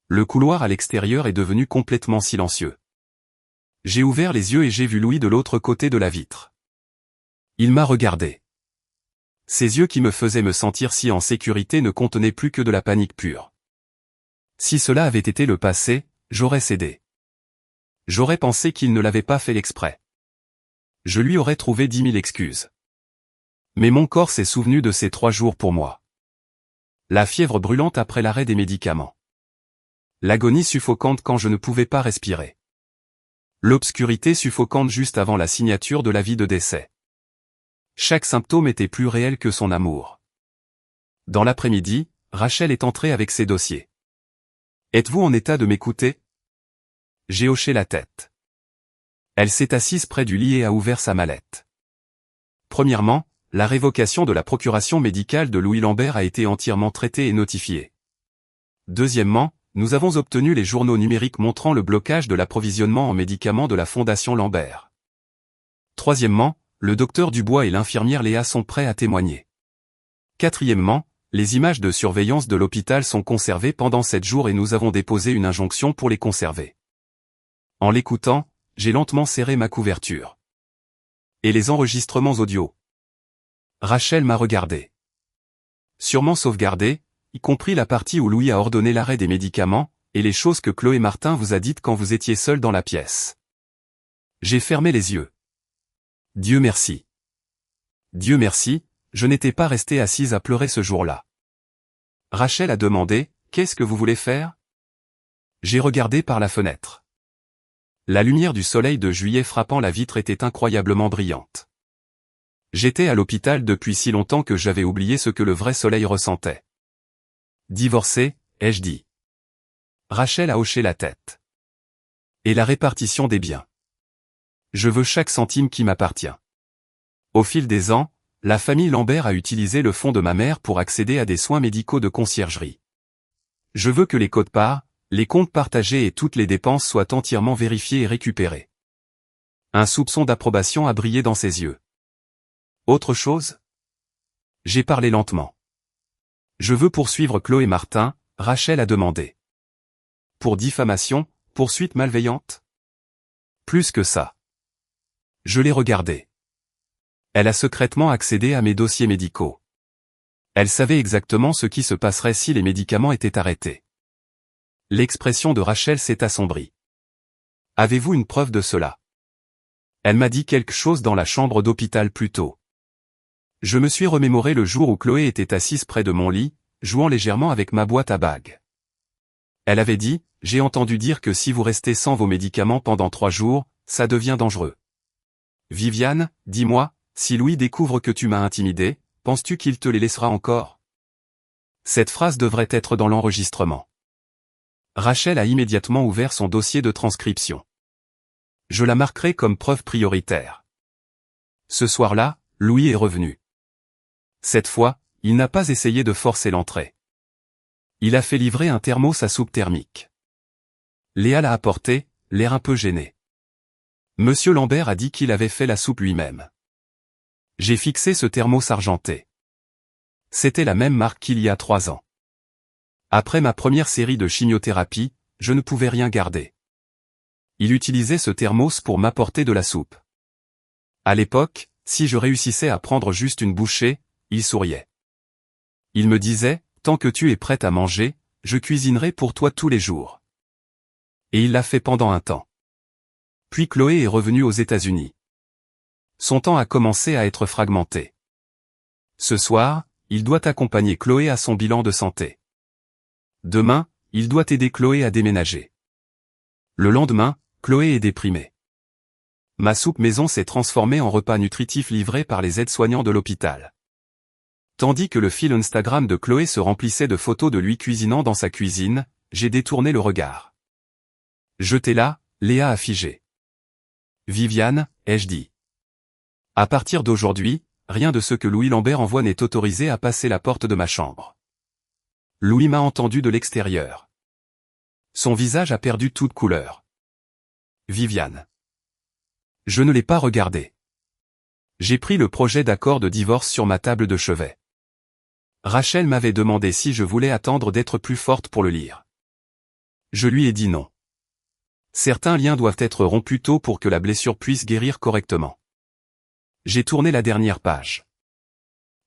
Le couloir à l'extérieur est devenu complètement silencieux. J'ai ouvert les yeux et j'ai vu Louis de l'autre côté de la vitre. Il m'a regardé. Ses yeux qui me faisaient me sentir si en sécurité ne contenaient plus que de la panique pure. Si cela avait été le passé, j'aurais cédé. J'aurais pensé qu'il ne l'avait pas fait exprès. Je lui aurais trouvé 10 000 excuses. Mais mon corps s'est souvenu de ces 3 jours pour moi. La fièvre brûlante après l'arrêt des médicaments. L'agonie suffocante quand je ne pouvais pas respirer. L'obscurité suffocante juste avant la signature de l'avis de décès. Chaque symptôme était plus réel que son amour. Dans l'après-midi, Rachel est entrée avec ses dossiers. Êtes-vous en état de m'écouter? J'ai hoché la tête. Elle s'est assise près du lit et a ouvert sa mallette. Premièrement, la révocation de la procuration médicale de Louis Lambert a été entièrement traitée et notifiée. Deuxièmement, nous avons obtenu les journaux numériques montrant le blocage de l'approvisionnement en médicaments de la Fondation Lambert. Troisièmement, le docteur Dubois et l'infirmière Léa sont prêts à témoigner. Quatrièmement, les images de surveillance de l'hôpital sont conservées pendant 7 jours et nous avons déposé une injonction pour les conserver. En l'écoutant, j'ai lentement serré ma couverture. Et les enregistrements audio. Rachel m'a regardé. Sûrement sauvegardé, y compris la partie où Louis a ordonné l'arrêt des médicaments, et les choses que Chloé Martin vous a dites quand vous étiez seul dans la pièce. J'ai fermé les yeux. Dieu merci. Dieu merci, je n'étais pas restée assise à pleurer ce jour-là. Rachel a demandé, « Qu'est-ce que vous voulez faire ?» J'ai regardé par la fenêtre. La lumière du soleil de juillet frappant la vitre était incroyablement brillante. J'étais à l'hôpital depuis si longtemps que j'avais oublié ce que le vrai soleil ressentait. Divorcé, ai-je dit. Rachel a hoché la tête. Et la répartition des biens. Je veux chaque centime qui m'appartient. Au fil des ans, la famille Lambert a utilisé le fonds de ma mère pour accéder à des soins médicaux de conciergerie. Je veux que les quotes-parts, les comptes partagés et toutes les dépenses soient entièrement vérifiés et récupérés. Un soupçon d'approbation a brillé dans ses yeux. Autre chose? J'ai parlé lentement. Je veux poursuivre Chloé Martin, Rachel a demandé. Pour diffamation, poursuite malveillante? Plus que ça. Je l'ai regardée. Elle a secrètement accédé à mes dossiers médicaux. Elle savait exactement ce qui se passerait si les médicaments étaient arrêtés. L'expression de Rachel s'est assombrie. Avez-vous une preuve de cela? Elle m'a dit quelque chose dans la chambre d'hôpital plus tôt. Je me suis remémoré le jour où Chloé était assise près de mon lit, jouant légèrement avec ma boîte à bagues. Elle avait dit, « J'ai entendu dire que si vous restez sans vos médicaments pendant 3 jours, ça devient dangereux. » Viviane, dis-moi, si Louis découvre que tu m'as intimidé, penses-tu qu'il te les laissera encore? Cette phrase devrait être dans l'enregistrement. Rachel a immédiatement ouvert son dossier de transcription. Je la marquerai comme preuve prioritaire. Ce soir-là, Louis est revenu. Cette fois, il n'a pas essayé de forcer l'entrée. Il a fait livrer un thermos à soupe thermique. Léa l'a apporté, l'air un peu gêné. Monsieur Lambert a dit qu'il avait fait la soupe lui-même. J'ai fixé ce thermos argenté. C'était la même marque qu'il y a 3 ans. Après ma première série de chimiothérapie, je ne pouvais rien garder. Il utilisait ce thermos pour m'apporter de la soupe. À l'époque, si je réussissais à prendre juste une bouchée, il souriait. Il me disait, tant que tu es prête à manger, je cuisinerai pour toi tous les jours. Et il l'a fait pendant un temps. Puis Chloé est revenue aux États-Unis. Son temps a commencé à être fragmenté. Ce soir, il doit accompagner Chloé à son bilan de santé. Demain, il doit aider Chloé à déménager. Le lendemain, Chloé est déprimée. Ma soupe maison s'est transformée en repas nutritif livré par les aides-soignants de l'hôpital. Tandis que le fil Instagram de Chloé se remplissait de photos de lui cuisinant dans sa cuisine, j'ai détourné le regard. Jetez-la, Léa a figé. Viviane, ai-je dit. À partir d'aujourd'hui, rien de ce que Louis Lambert envoie n'est autorisé à passer la porte de ma chambre. Louis m'a entendu de l'extérieur. Son visage a perdu toute couleur. Viviane. Je ne l'ai pas regardé. J'ai pris le projet d'accord de divorce sur ma table de chevet. Rachel m'avait demandé si je voulais attendre d'être plus forte pour le lire. Je lui ai dit non. Certains liens doivent être rompus tôt pour que la blessure puisse guérir correctement. J'ai tourné la dernière page.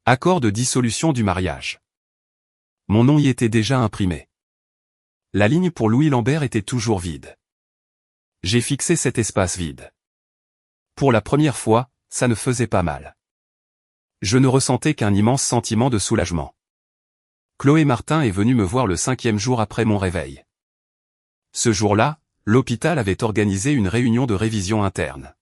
Accord de dissolution du mariage. Mon nom y était déjà imprimé. La ligne pour Louis Lambert était toujours vide. J'ai fixé cet espace vide. Pour la première fois, ça ne faisait pas mal. Je ne ressentais qu'un immense sentiment de soulagement. Chloé Martin est venue me voir le 5e jour après mon réveil. Ce jour-là, l'hôpital avait organisé une réunion de révision interne.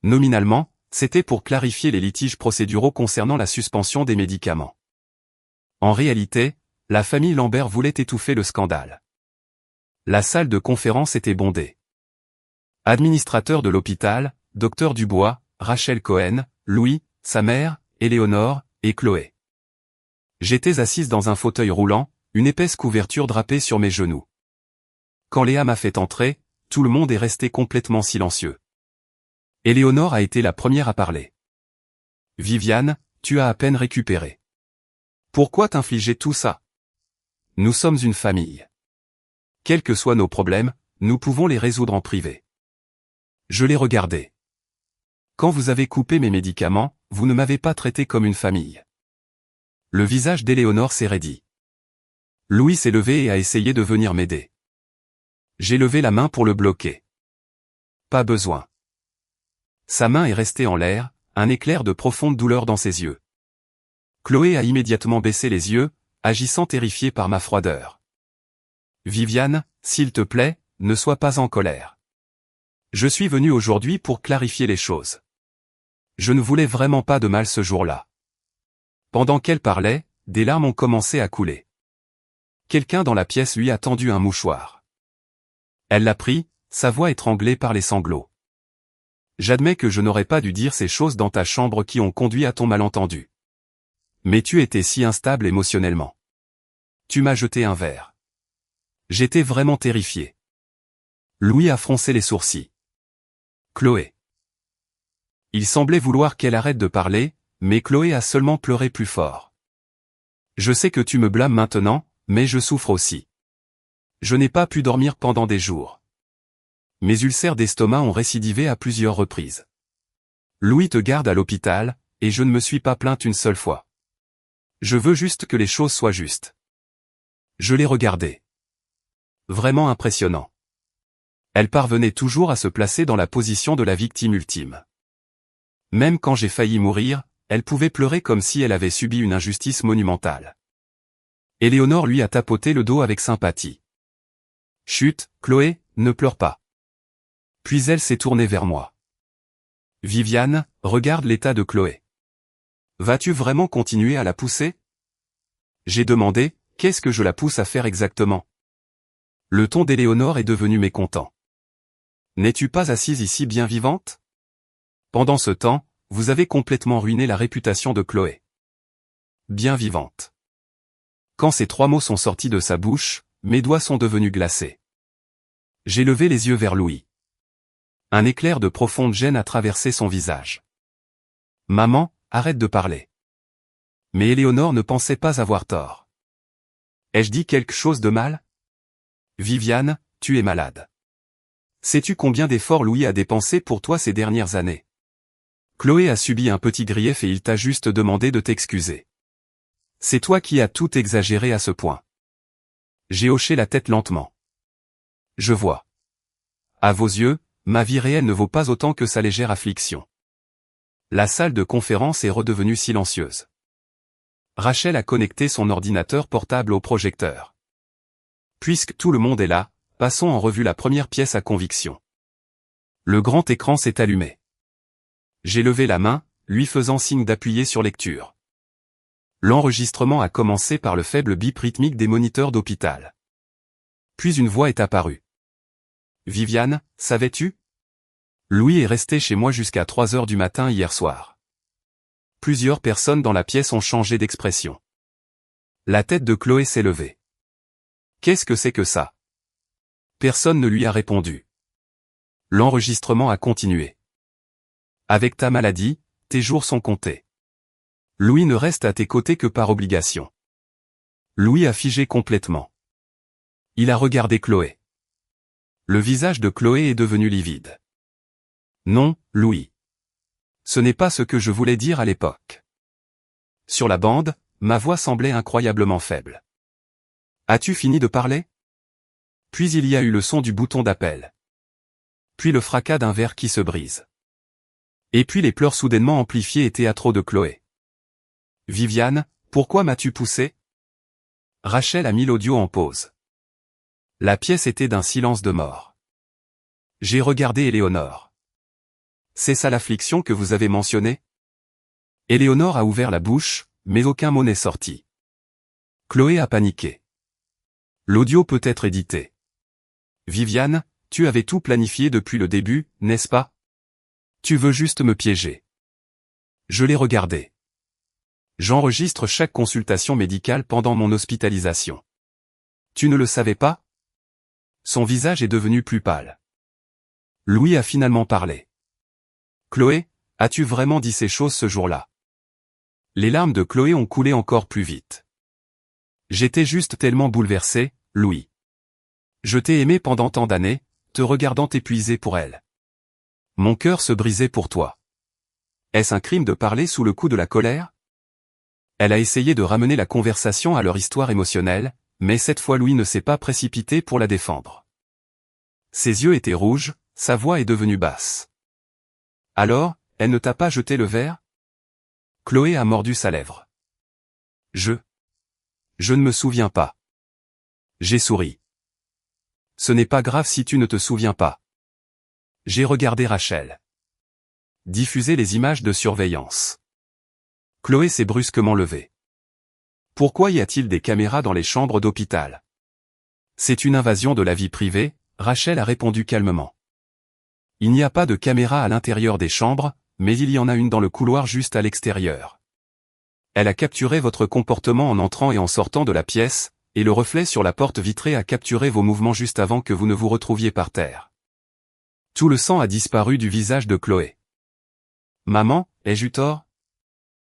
Nominalement, c'était pour clarifier les litiges procéduraux concernant la suspension des médicaments. En réalité, la famille Lambert voulait étouffer le scandale. La salle de conférence était bondée. Administrateur de l'hôpital, Dr Dubois, Rachel Cohen, Louis, sa mère, Éléonore, et Chloé. J'étais assise dans un fauteuil roulant, une épaisse couverture drapée sur mes genoux. Quand Léa m'a fait entrer, tout le monde est resté complètement silencieux. Éléonore a été la première à parler. Viviane, tu as à peine récupéré. Pourquoi t'infliger tout ça? Nous sommes une famille. Quels que soient nos problèmes, nous pouvons les résoudre en privé. Je l'ai regardé. Quand vous avez coupé mes médicaments, vous ne m'avez pas traité comme une famille. Le visage d'Éléonore s'est raidi. Louis s'est levé et a essayé de venir m'aider. J'ai levé la main pour le bloquer. Pas besoin. Sa main est restée en l'air, un éclair de profonde douleur dans ses yeux. Chloé a immédiatement baissé les yeux, agissant terrifiée par ma froideur. Viviane, s'il te plaît, ne sois pas en colère. Je suis venu aujourd'hui pour clarifier les choses. Je ne voulais vraiment pas de mal ce jour-là. Pendant qu'elle parlait, des larmes ont commencé à couler. Quelqu'un dans la pièce lui a tendu un mouchoir. Elle l'a pris, sa voix étranglée par les sanglots. J'admets que je n'aurais pas dû dire ces choses dans ta chambre qui ont conduit à ton malentendu. Mais tu étais si instable émotionnellement. Tu m'as jeté un verre. J'étais vraiment terrifié. Louis a froncé les sourcils. Chloé. Il semblait vouloir qu'elle arrête de parler, mais Chloé a seulement pleuré plus fort. Je sais que tu me blâmes maintenant, mais je souffre aussi. Je n'ai pas pu dormir pendant des jours. Mes ulcères d'estomac ont récidivé à plusieurs reprises. Louis te garde à l'hôpital, et je ne me suis pas plainte une seule fois. Je veux juste que les choses soient justes. Je l'ai regardée. Vraiment impressionnant. Elle parvenait toujours à se placer dans la position de la victime ultime. Même quand j'ai failli mourir, elle pouvait pleurer comme si elle avait subi une injustice monumentale. Éléonore lui a tapoté le dos avec sympathie. Chut, Chloé, ne pleure pas. Puis elle s'est tournée vers moi. Viviane, regarde l'état de Chloé. Vas-tu vraiment continuer à la pousser? J'ai demandé, qu'est-ce que je la pousse à faire exactement? Le ton d'Éléonore est devenu mécontent. N'es-tu pas assise ici bien vivante? Pendant ce temps, vous avez complètement ruiné la réputation de Chloé. Bien vivante. Quand ces 3 mots sont sortis de sa bouche, mes doigts sont devenus glacés. J'ai levé les yeux vers Louis. Un éclair de profonde gêne a traversé son visage. Maman, arrête de parler. Mais Éléonore ne pensait pas avoir tort. Ai-je dit quelque chose de mal? Viviane, tu es malade. Sais-tu combien d'efforts Louis a dépensé pour toi ces dernières années? Chloé a subi un petit grief et il t'a juste demandé de t'excuser. C'est toi qui as tout exagéré à ce point. J'ai hoché la tête lentement. Je vois. À vos yeux, ma vie réelle ne vaut pas autant que sa légère affliction. La salle de conférence est redevenue silencieuse. Rachel a connecté son ordinateur portable au projecteur. Puisque tout le monde est là, passons en revue la première pièce à conviction. Le grand écran s'est allumé. J'ai levé la main, lui faisant signe d'appuyer sur lecture. L'enregistrement a commencé par le faible bip rythmique des moniteurs d'hôpital. Puis une voix est apparue. Viviane, savais-tu? Louis est resté chez moi jusqu'à 3 heures du matin hier soir. Plusieurs personnes dans la pièce ont changé d'expression. La tête de Chloé s'est levée. Qu'est-ce que c'est que ça? Personne ne lui a répondu. L'enregistrement a continué. Avec ta maladie, tes jours sont comptés. Louis ne reste à tes côtés que par obligation. Louis a figé complètement. Il a regardé Chloé. Le visage de Chloé est devenu livide. Non, Louis. Ce n'est pas ce que je voulais dire à l'époque. Sur la bande, ma voix semblait incroyablement faible. As-tu fini de parler? Puis il y a eu le son du bouton d'appel. Puis le fracas d'un verre qui se brise. Et puis les pleurs soudainement amplifiés et théâtraux de Chloé. Viviane, pourquoi m'as-tu poussé? Rachel a mis l'audio en pause. La pièce était d'un silence de mort. J'ai regardé Éléonore. C'est ça l'affliction que vous avez mentionnée? Éléonore a ouvert la bouche, mais aucun mot n'est sorti. Chloé a paniqué. L'audio peut être édité. Viviane, tu avais tout planifié depuis le début, n'est-ce pas? Tu veux juste me piéger. Je l'ai regardé. J'enregistre chaque consultation médicale pendant mon hospitalisation. Tu ne le savais pas? Son visage est devenu plus pâle. Louis a finalement parlé. Chloé, as-tu vraiment dit ces choses ce jour-là? Les larmes de Chloé ont coulé encore plus vite. J'étais juste tellement bouleversé, Louis. Je t'ai aimé pendant tant d'années, te regardant t'épuiser pour elle. Mon cœur se brisait pour toi. Est-ce un crime de parler sous le coup de la colère? Elle a essayé de ramener la conversation à leur histoire émotionnelle, mais cette fois Louis ne s'est pas précipité pour la défendre. Ses yeux étaient rouges, sa voix est devenue basse. Alors, elle ne t'a pas jeté le verre? Chloé a mordu sa lèvre. Je ne me souviens pas. J'ai souri. Ce n'est pas grave si tu ne te souviens pas. J'ai regardé Rachel. Diffuser les images de surveillance. Chloé s'est brusquement levée. Pourquoi y a-t-il des caméras dans les chambres d'hôpital? C'est une invasion de la vie privée, Rachel a répondu calmement. Il n'y a pas de caméra à l'intérieur des chambres, mais il y en a une dans le couloir juste à l'extérieur. Elle a capturé votre comportement en entrant et en sortant de la pièce, et le reflet sur la porte vitrée a capturé vos mouvements juste avant que vous ne vous retrouviez par terre. Tout le sang a disparu du visage de Chloé. Maman, ai-je eu tort?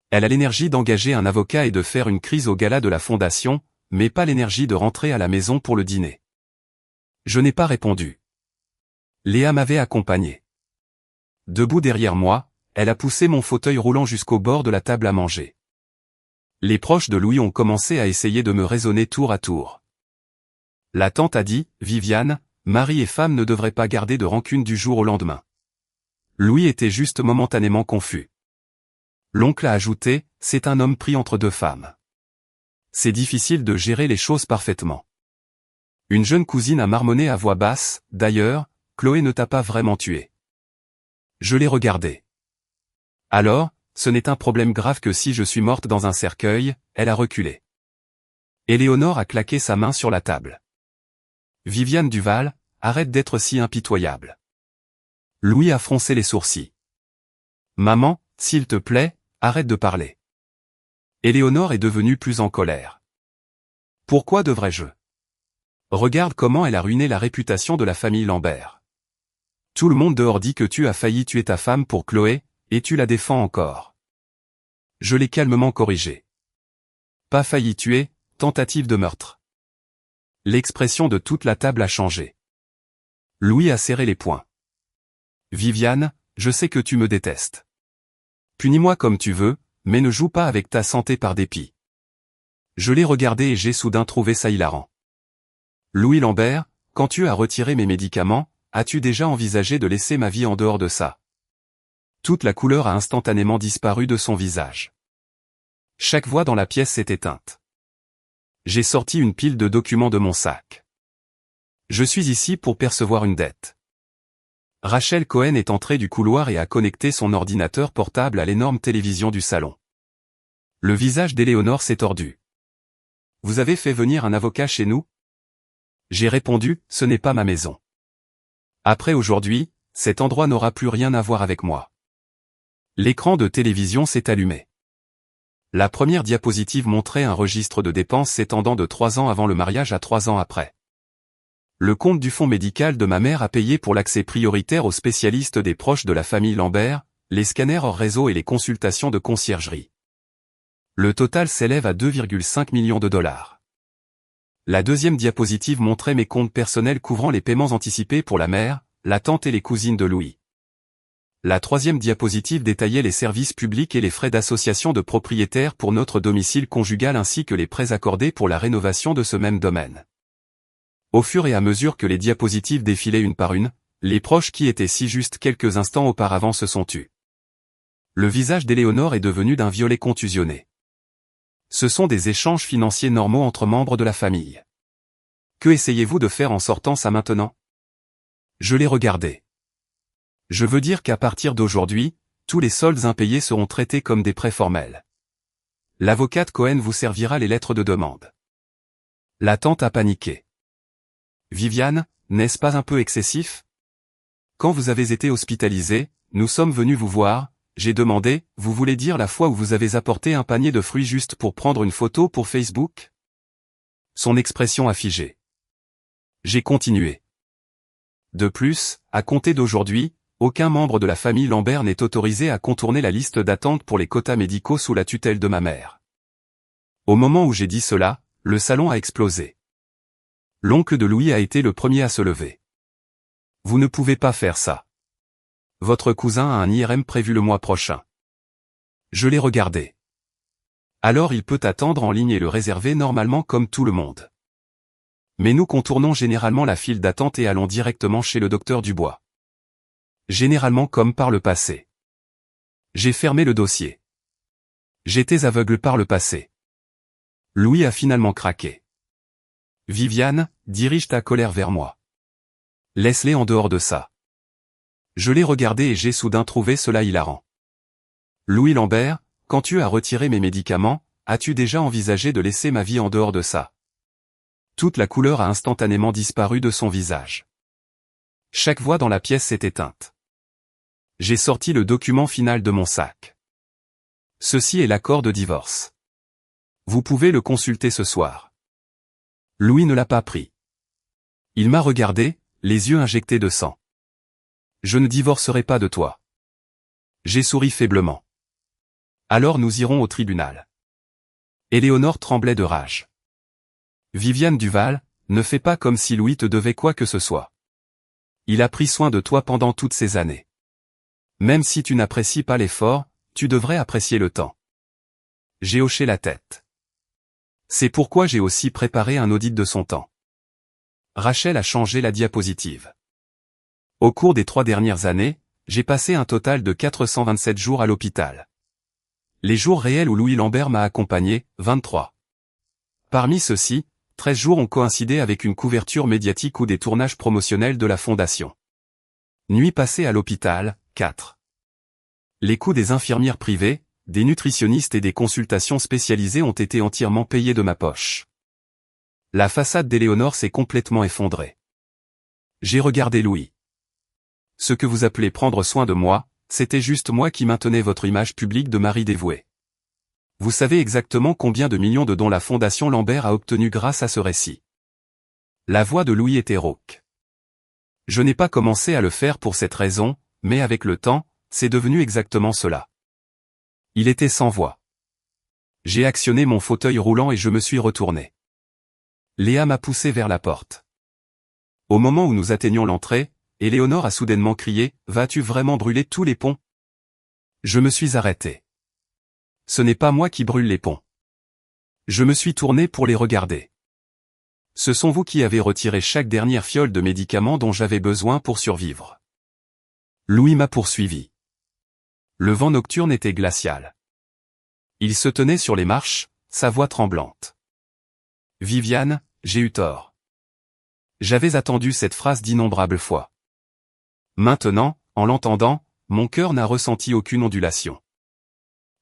Elle a l'énergie d'engager un avocat et de faire une crise au gala de la fondation, mais pas l'énergie de rentrer à la maison pour le dîner. Je n'ai pas répondu. Léa m'avait accompagné. Debout derrière moi, elle a poussé mon fauteuil roulant jusqu'au bord de la table à manger. Les proches de Louis ont commencé à essayer de me raisonner tour à tour. La tante a dit, Viviane, mari et femme ne devraient pas garder de rancune du jour au lendemain. Louis était juste momentanément confus. L'oncle a ajouté, c'est un homme pris entre deux femmes. C'est difficile de gérer les choses parfaitement. Une jeune cousine a marmonné à voix basse, d'ailleurs, Chloé ne t'a pas vraiment tué. Je l'ai regardé. Alors, ce n'est un problème grave que si je suis morte dans un cercueil, elle a reculé. Éléonore a claqué sa main sur la table. Viviane Duval, arrête d'être si impitoyable. Louis a froncé les sourcils. Maman, s'il te plaît, arrête de parler. Éléonore est devenue plus en colère. Pourquoi devrais-je? Regarde comment elle a ruiné la réputation de la famille Lambert. Tout le monde dehors dit que tu as failli tuer ta femme pour Chloé, et tu la défends encore. Je l'ai calmement corrigé. Pas failli tuer, tentative de meurtre. L'expression de toute la table a changé. Louis a serré les poings. Viviane, je sais que tu me détestes. Punis-moi comme tu veux, mais ne joue pas avec ta santé par dépit. Je l'ai regardé et j'ai soudain trouvé ça hilarant. Louis Lambert, quand tu as retiré mes médicaments, as-tu déjà envisagé de laisser ma vie en dehors de ça? Toute la couleur a instantanément disparu de son visage. Chaque voix dans la pièce s'est éteinte. J'ai sorti une pile de documents de mon sac. Je suis ici pour percevoir une dette. Rachel Cohen est entrée du couloir et a connecté son ordinateur portable à l'énorme télévision du salon. Le visage d'Éléonore s'est tordu. Vous avez fait venir un avocat chez nous? J'ai répondu, ce n'est pas ma maison. Après aujourd'hui, cet endroit n'aura plus rien à voir avec moi. L'écran de télévision s'est allumé. La première diapositive montrait un registre de dépenses s'étendant de 3 ans avant le mariage à 3 ans après. Le compte du fonds médical de ma mère a payé pour l'accès prioritaire aux spécialistes des proches de la famille Lambert, les scanners hors réseau et les consultations de conciergerie. Le total s'élève à 2,5 millions de dollars. La deuxième diapositive montrait mes comptes personnels couvrant les paiements anticipés pour la mère, la tante et les cousines de Louis. La troisième diapositive détaillait les services publics et les frais d'association de propriétaires pour notre domicile conjugal ainsi que les prêts accordés pour la rénovation de ce même domaine. Au fur et à mesure que les diapositives défilaient une par une, les proches qui étaient si juste quelques instants auparavant se sont tus. Le visage d'Éléonore est devenu d'un violet contusionné. Ce sont des échanges financiers normaux entre membres de la famille. Que essayez-vous de faire en sortant ça maintenant? Je l'ai regardé. Je veux dire qu'à partir d'aujourd'hui, tous les soldes impayés seront traités comme des prêts formels. L'avocate Cohen vous servira les lettres de demande. La tante a paniqué. Viviane, n'est-ce pas un peu excessif? Quand vous avez été hospitalisé, nous sommes venus vous voir, j'ai demandé, vous voulez dire la fois où vous avez apporté un panier de fruits juste pour prendre une photo pour Facebook? Son expression a figé. J'ai continué. De plus, à compter d'aujourd'hui, aucun membre de la famille Lambert n'est autorisé à contourner la liste d'attente pour les quotas médicaux sous la tutelle de ma mère. Au moment où j'ai dit cela, le salon a explosé. L'oncle de Louis a été le premier à se lever. Vous ne pouvez pas faire ça. Votre cousin a un IRM prévu le mois prochain. Je l'ai regardé. Alors il peut attendre en ligne et le réserver normalement comme tout le monde. Mais nous contournons généralement la file d'attente et allons directement chez le docteur Dubois. Généralement comme par le passé. J'ai fermé le dossier. J'étais aveugle par le passé. Louis a finalement craqué. Viviane, dirige ta colère vers moi. Laisse-les en dehors de ça. Je l'ai regardé et j'ai soudain trouvé cela hilarant. Louis Lambert, quand tu as retiré mes médicaments, as-tu déjà envisagé de laisser ma vie en dehors de ça? Toute la couleur a instantanément disparu de son visage. Chaque voix dans la pièce s'est éteinte. J'ai sorti le document final de mon sac. Ceci est l'accord de divorce. Vous pouvez le consulter ce soir. Louis ne l'a pas pris. Il m'a regardé, les yeux injectés de sang. Je ne divorcerai pas de toi. J'ai souri faiblement. Alors nous irons au tribunal. Éléonore tremblait de rage. Viviane Duval, ne fais pas comme si Louis te devait quoi que ce soit. Il a pris soin de toi pendant toutes ces années. Même si tu n'apprécies pas l'effort, tu devrais apprécier le temps. J'ai hoché la tête. C'est pourquoi j'ai aussi préparé un audit de son temps. Rachel a changé la diapositive. Au cours des 3 dernières années, j'ai passé un total de 427 jours à l'hôpital. Les jours réels où Louis Lambert m'a accompagné, 23. Parmi ceux-ci, 13 jours ont coïncidé avec une couverture médiatique ou des tournages promotionnels de la Fondation. Nuits passées à l'hôpital, 4. Les coûts des infirmières privées, des nutritionnistes et des consultations spécialisées ont été entièrement payés de ma poche. La façade d'Éléonore s'est complètement effondrée. J'ai regardé Louis. Ce que vous appelez prendre soin de moi, c'était juste moi qui maintenais votre image publique de mari dévoué. Vous savez exactement combien de millions de dons la Fondation Lambert a obtenu grâce à ce récit. La voix de Louis était rauque. Je n'ai pas commencé à le faire pour cette raison, mais avec le temps, c'est devenu exactement cela. Il était sans voix. J'ai actionné mon fauteuil roulant et je me suis retourné. Léa m'a poussé vers la porte. Au moment où nous atteignions l'entrée, Éléonore a soudainement crié « Vas-tu vraiment brûler tous les ponts ?» Je me suis arrêté. Ce n'est pas moi qui brûle les ponts. Je me suis tourné pour les regarder. Ce sont vous qui avez retiré chaque dernière fiole de médicaments dont j'avais besoin pour survivre. Louis m'a poursuivi. Le vent nocturne était glacial. Il se tenait sur les marches, sa voix tremblante. Viviane, j'ai eu tort. J'avais attendu cette phrase d'innombrables fois. Maintenant, en l'entendant, mon cœur n'a ressenti aucune ondulation.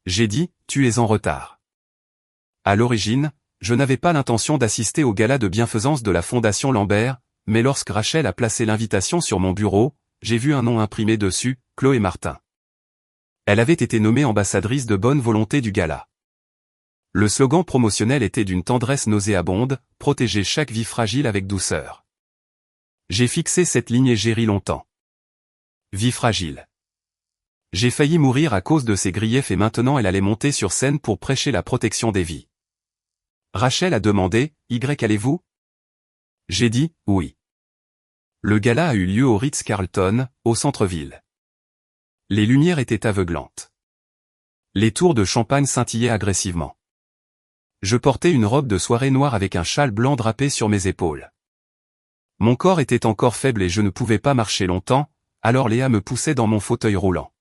J'ai dit, tu es en retard. À l'origine, je n'avais pas l'intention d'assister au gala de bienfaisance de la Fondation Lambert, mais lorsque Rachel a placé l'invitation sur mon bureau, j'ai vu un nom imprimé dessus, Chloé Martin. Elle avait été nommée ambassadrice de bonne volonté du gala. Le slogan promotionnel était d'une tendresse nauséabonde, protéger chaque vie fragile avec douceur. J'ai fixé cette ligne et j'ai ri longtemps. Vie fragile. J'ai failli mourir à cause de ses griefs et maintenant elle allait monter sur scène pour prêcher la protection des vies. Rachel a demandé, allez-vous ? J'ai dit, oui. Le gala a eu lieu au Ritz-Carlton, au centre-ville. Les lumières étaient aveuglantes. Les tours de champagne scintillaient agressivement. Je portais une robe de soirée noire avec un châle blanc drapé sur mes épaules. Mon corps était encore faible et je ne pouvais pas marcher longtemps, alors Léa me poussait dans mon fauteuil roulant.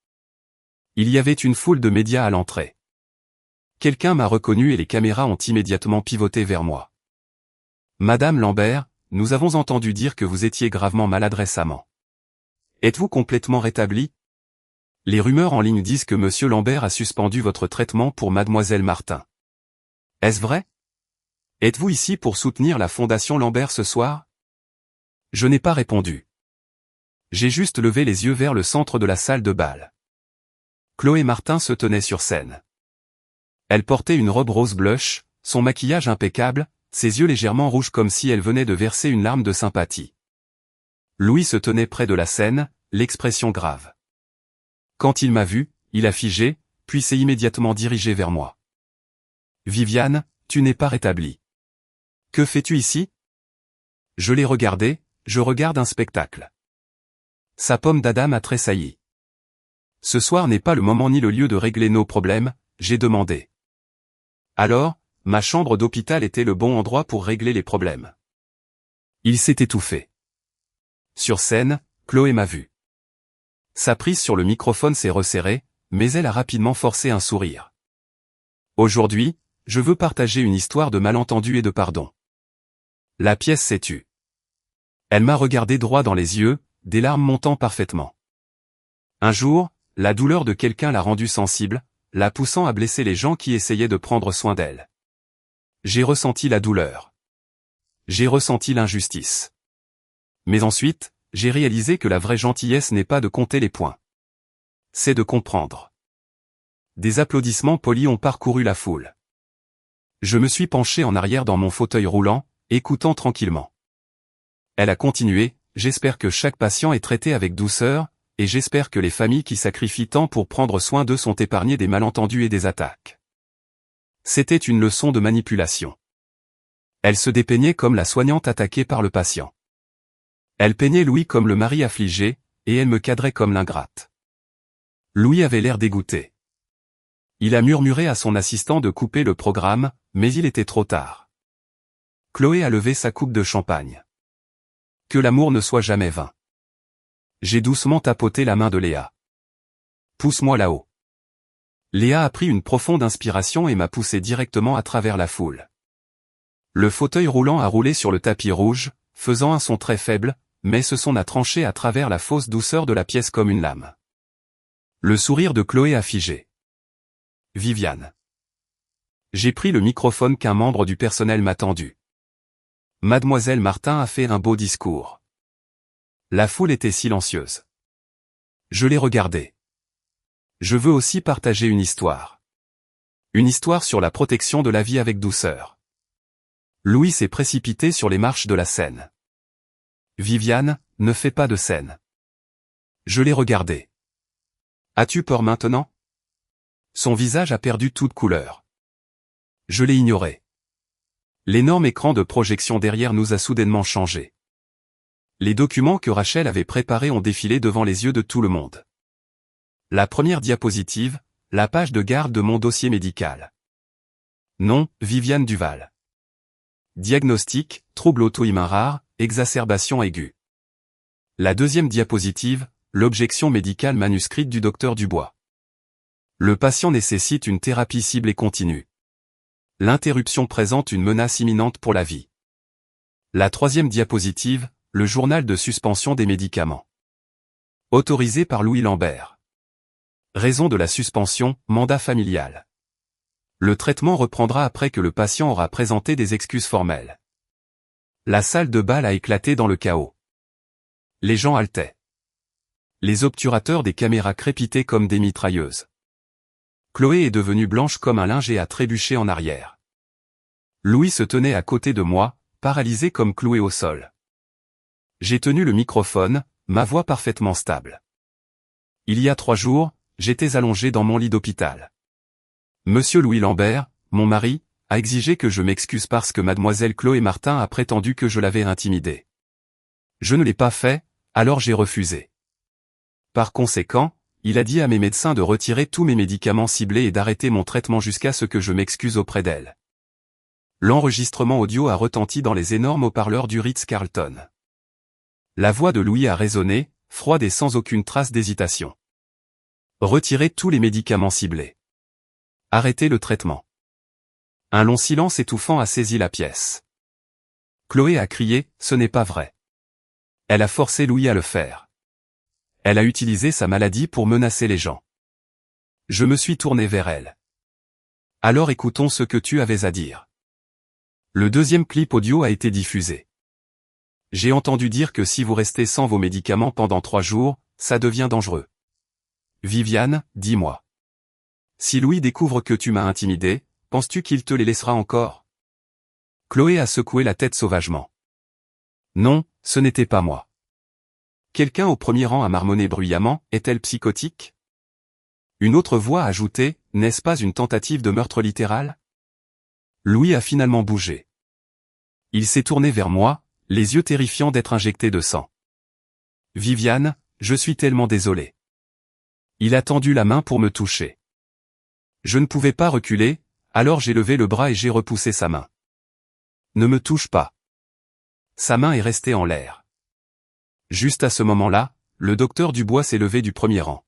Il y avait une foule de médias à l'entrée. Quelqu'un m'a reconnu et les caméras ont immédiatement pivoté vers moi. Madame Lambert, nous avons entendu dire que vous étiez gravement malade récemment. Êtes-vous complètement rétablie ? Les rumeurs en ligne disent que Monsieur Lambert a suspendu votre traitement pour Mademoiselle Martin. Est-ce vrai ? Êtes-vous ici pour soutenir la Fondation Lambert ce soir ? Je n'ai pas répondu. J'ai juste levé les yeux vers le centre de la salle de bal. Chloé Martin se tenait sur scène. Elle portait une robe rose blush, son maquillage impeccable, ses yeux légèrement rouges comme si elle venait de verser une larme de sympathie. Louis se tenait près de la scène, l'expression grave. Quand il m'a vu, il a figé, puis s'est immédiatement dirigé vers moi. Viviane, tu n'es pas rétablie. Que fais-tu ici ? Je l'ai regardé, je regarde un spectacle. Sa pomme d'Adam a tressailli. Ce soir n'est pas le moment ni le lieu de régler nos problèmes, j'ai demandé. Alors, ma chambre d'hôpital était le bon endroit pour régler les problèmes. Il s'est étouffé. Sur scène, Chloé m'a vu. Sa prise sur le microphone s'est resserrée, mais elle a rapidement forcé un sourire. Aujourd'hui, je veux partager une histoire de malentendu et de pardon. La pièce s'est tue. Elle m'a regardé droit dans les yeux, des larmes montant parfaitement. Un jour, la douleur de quelqu'un l'a rendue sensible, la poussant à blesser les gens qui essayaient de prendre soin d'elle. J'ai ressenti la douleur. J'ai ressenti l'injustice. Mais ensuite, j'ai réalisé que la vraie gentillesse n'est pas de compter les points. C'est de comprendre. Des applaudissements polis ont parcouru la foule. Je me suis penché en arrière dans mon fauteuil roulant, écoutant tranquillement. Elle a continué, j'espère que chaque patient est traité avec douceur, et j'espère que les familles qui sacrifient tant pour prendre soin d'eux sont épargnées des malentendus et des attaques. C'était une leçon de manipulation. Elle se dépeignait comme la soignante attaquée par le patient. Elle peignait Louis comme le mari affligé, et elle me cadrait comme l'ingrate. Louis avait l'air dégoûté. Il a murmuré à son assistant de couper le programme, mais il était trop tard. Chloé a levé sa coupe de champagne. Que l'amour ne soit jamais vain. J'ai doucement tapoté la main de Léa. Pousse-moi là-haut. Léa a pris une profonde inspiration et m'a poussé directement à travers la foule. Le fauteuil roulant a roulé sur le tapis rouge, faisant un son très faible, mais ce son a tranché à travers la fausse douceur de la pièce comme une lame. Le sourire de Chloé a figé. Viviane. J'ai pris le microphone qu'un membre du personnel m'a tendu. Mademoiselle Martin a fait un beau discours. La foule était silencieuse. Je les regardais. Je veux aussi partager une histoire. Une histoire sur la protection de la vie avec douceur. Louis s'est précipité sur les marches de la scène. Viviane, ne fais pas de scène. Je l'ai regardé. As-tu peur maintenant? Son visage a perdu toute couleur. Je l'ai ignoré. L'énorme écran de projection derrière nous a soudainement changé. Les documents que Rachel avait préparés ont défilé devant les yeux de tout le monde. La première diapositive, la page de garde de mon dossier médical. Nom, Viviane Duval. Diagnostic, trouble auto-immun rare, exacerbation aiguë. La deuxième diapositive, l'objection médicale manuscrite du docteur Dubois. Le patient nécessite une thérapie ciblée continue. L'interruption présente une menace imminente pour la vie. La troisième diapositive, le journal de suspension des médicaments. Autorisé par Louis Lambert. Raison de la suspension, mandat familial. Le traitement reprendra après que le patient aura présenté des excuses formelles. La salle de bal a éclaté dans le chaos. Les gens haletaient. Les obturateurs des caméras crépitaient comme des mitrailleuses. Chloé est devenue blanche comme un linge et a trébuché en arrière. Louis se tenait à côté de moi, paralysé comme cloué au sol. J'ai tenu le microphone, ma voix parfaitement stable. Il y a 3 jours, j'étais allongé dans mon lit d'hôpital. Monsieur Louis Lambert, mon mari, a exigé que je m'excuse parce que mademoiselle Chloé Martin a prétendu que je l'avais intimidée. Je ne l'ai pas fait, alors j'ai refusé. Par conséquent, il a dit à mes médecins de retirer tous mes médicaments ciblés et d'arrêter mon traitement jusqu'à ce que je m'excuse auprès d'elle. L'enregistrement audio a retenti dans les énormes haut-parleurs du Ritz-Carlton. La voix de Louis a résonné, froide et sans aucune trace d'hésitation. Retirez tous les médicaments ciblés. Arrêtez le traitement. Un long silence étouffant a saisi la pièce. Chloé a crié, ce n'est pas vrai. Elle a forcé Louis à le faire. Elle a utilisé sa maladie pour menacer les gens. Je me suis tourné vers elle. Alors écoutons ce que tu avais à dire. Le deuxième clip audio a été diffusé. J'ai entendu dire que si vous restez sans vos médicaments pendant 3 jours, ça devient dangereux. Viviane, dis-moi. Si Louis découvre que tu m'as intimidé, penses-tu qu'il te les laissera encore? Chloé a secoué la tête sauvagement. Non, ce n'était pas moi. Quelqu'un au premier rang a marmonné bruyamment, est-elle psychotique? Une autre voix a ajouté, n'est-ce pas une tentative de meurtre littéral? Louis a finalement bougé. Il s'est tourné vers moi, les yeux terrifiants d'être injecté de sang. Viviane, je suis tellement désolé. Il a tendu la main pour me toucher. Je ne pouvais pas reculer, alors j'ai levé le bras et j'ai repoussé sa main. Ne me touche pas. Sa main est restée en l'air. Juste à ce moment-là, le docteur Dubois s'est levé du premier rang.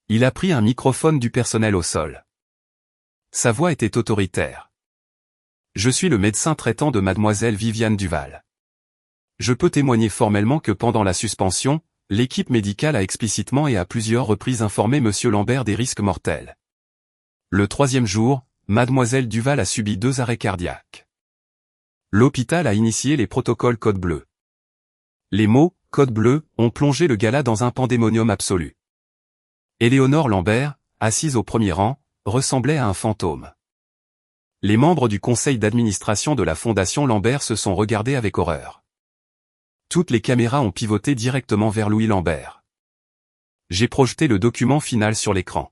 Il a pris un microphone du personnel au sol. Sa voix était autoritaire. Je suis le médecin traitant de mademoiselle Viviane Duval. Je peux témoigner formellement que pendant la suspension, l'équipe médicale a explicitement et à plusieurs reprises informé monsieur Lambert des risques mortels. Le 3e jour, mademoiselle Duval a subi 2 arrêts cardiaques. L'hôpital a initié les protocoles code bleu. Les mots « code bleu » ont plongé le gala dans un pandémonium absolu. Éléonore Lambert, assise au premier rang, ressemblait à un fantôme. Les membres du conseil d'administration de la Fondation Lambert se sont regardés avec horreur. Toutes les caméras ont pivoté directement vers Louis Lambert. J'ai projeté le document final sur l'écran.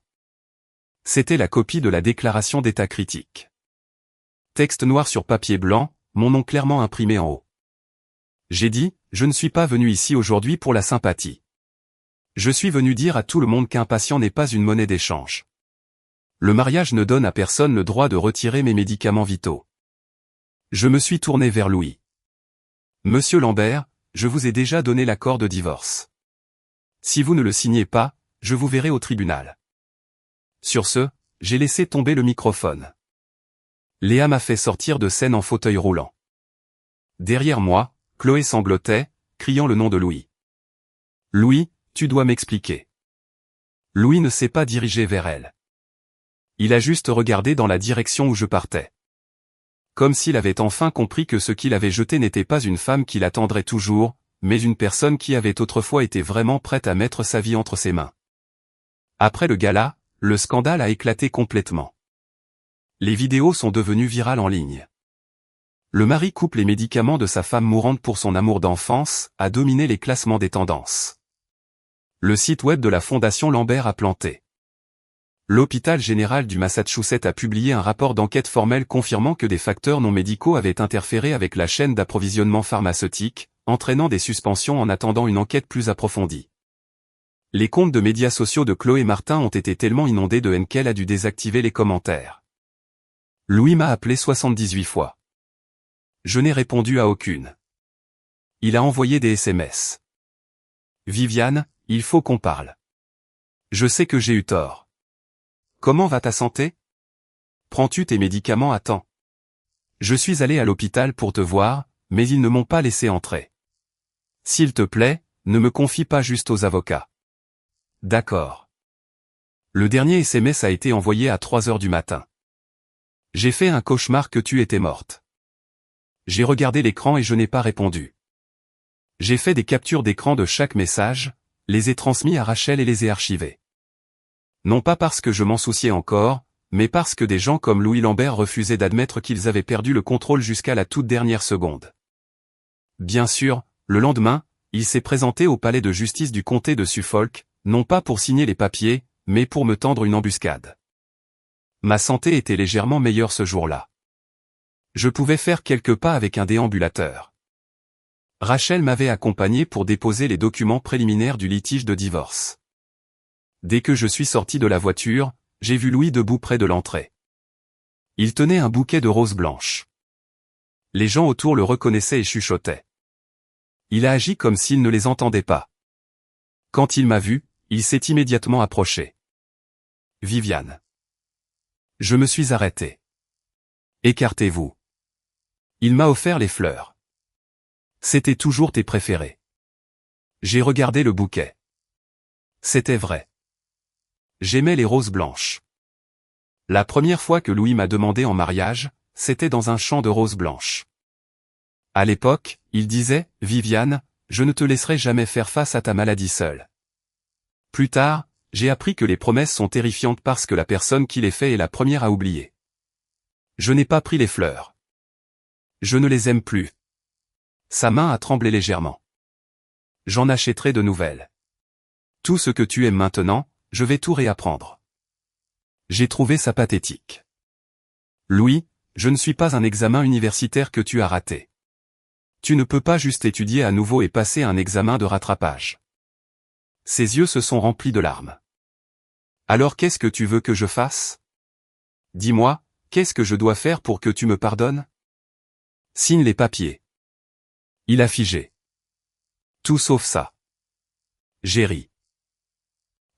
C'était la copie de la déclaration d'état critique. Texte noir sur papier blanc, mon nom clairement imprimé en haut. J'ai dit, je ne suis pas venu ici aujourd'hui pour la sympathie. Je suis venu dire à tout le monde qu'un patient n'est pas une monnaie d'échange. Le mariage ne donne à personne le droit de retirer mes médicaments vitaux. Je me suis tourné vers Louis. Monsieur Lambert, je vous ai déjà donné l'accord de divorce. Si vous ne le signez pas, je vous verrai au tribunal. Sur ce, j'ai laissé tomber le microphone. Léa m'a fait sortir de scène en fauteuil roulant. Derrière moi, Chloé sanglotait, criant le nom de Louis. Louis, tu dois m'expliquer. Louis ne s'est pas dirigé vers elle. Il a juste regardé dans la direction où je partais. Comme s'il avait enfin compris que ce qu'il avait jeté n'était pas une femme qui l'attendrait toujours, mais une personne qui avait autrefois été vraiment prête à mettre sa vie entre ses mains. Après le gala, le scandale a éclaté complètement. Les vidéos sont devenues virales en ligne. Le mari coupe les médicaments de sa femme mourante pour son amour d'enfance, a dominé les classements des tendances. Le site web de la Fondation Lambert a planté. L'hôpital général du Massachusetts a publié un rapport d'enquête formel confirmant que des facteurs non médicaux avaient interféré avec la chaîne d'approvisionnement pharmaceutique, entraînant des suspensions en attendant une enquête plus approfondie. Les comptes de médias sociaux de Chloé Martin ont été tellement inondés de haine qu'elle a dû désactiver les commentaires. Louis m'a appelé 78 fois. Je n'ai répondu à aucune. Il a envoyé des SMS. Viviane, il faut qu'on parle. Je sais que j'ai eu tort. Comment va ta santé? Prends-tu tes médicaments à temps? Je suis allé à l'hôpital pour te voir, mais ils ne m'ont pas laissé entrer. S'il te plaît, ne me confie pas juste aux avocats. D'accord. Le dernier SMS a été envoyé à 3 heures du matin. J'ai fait un cauchemar que tu étais morte. J'ai regardé l'écran et je n'ai pas répondu. J'ai fait des captures d'écran de chaque message, les ai transmis à Rachel et les ai archivés. Non pas parce que je m'en souciais encore, mais parce que des gens comme Louis Lambert refusaient d'admettre qu'ils avaient perdu le contrôle jusqu'à la toute dernière seconde. Bien sûr, le lendemain, il s'est présenté au palais de justice du comté de Suffolk, non pas pour signer les papiers, mais pour me tendre une embuscade. Ma santé était légèrement meilleure ce jour-là. Je pouvais faire quelques pas avec un déambulateur. Rachel m'avait accompagné pour déposer les documents préliminaires du litige de divorce. Dès que je suis sorti de la voiture, j'ai vu Louis debout près de l'entrée. Il tenait un bouquet de roses blanches. Les gens autour le reconnaissaient et chuchotaient. Il a agi comme s'il ne les entendait pas. Quand il m'a vu, il s'est immédiatement approché. Viviane. Je me suis arrêté. Écartez-vous. Il m'a offert les fleurs. C'était toujours tes préférés. J'ai regardé le bouquet. C'était vrai. J'aimais les roses blanches. La première fois que Louis m'a demandé en mariage, c'était dans un champ de roses blanches. À l'époque, il disait, « Viviane, je ne te laisserai jamais faire face à ta maladie seule. » Plus tard, j'ai appris que les promesses sont terrifiantes parce que la personne qui les fait est la première à oublier. Je n'ai pas pris les fleurs. Je ne les aime plus. Sa main a tremblé légèrement. J'en achèterai de nouvelles. Tout ce que tu aimes maintenant, je vais tout réapprendre. J'ai trouvé ça pathétique. Louis, je ne suis pas un examen universitaire que tu as raté. Tu ne peux pas juste étudier à nouveau et passer un examen de rattrapage. Ses yeux se sont remplis de larmes. Alors qu'est-ce que tu veux que je fasse? Dis-moi, qu'est-ce que je dois faire pour que tu me pardonnes? Signe les papiers. Il a figé. Tout sauf ça. J'ai ri.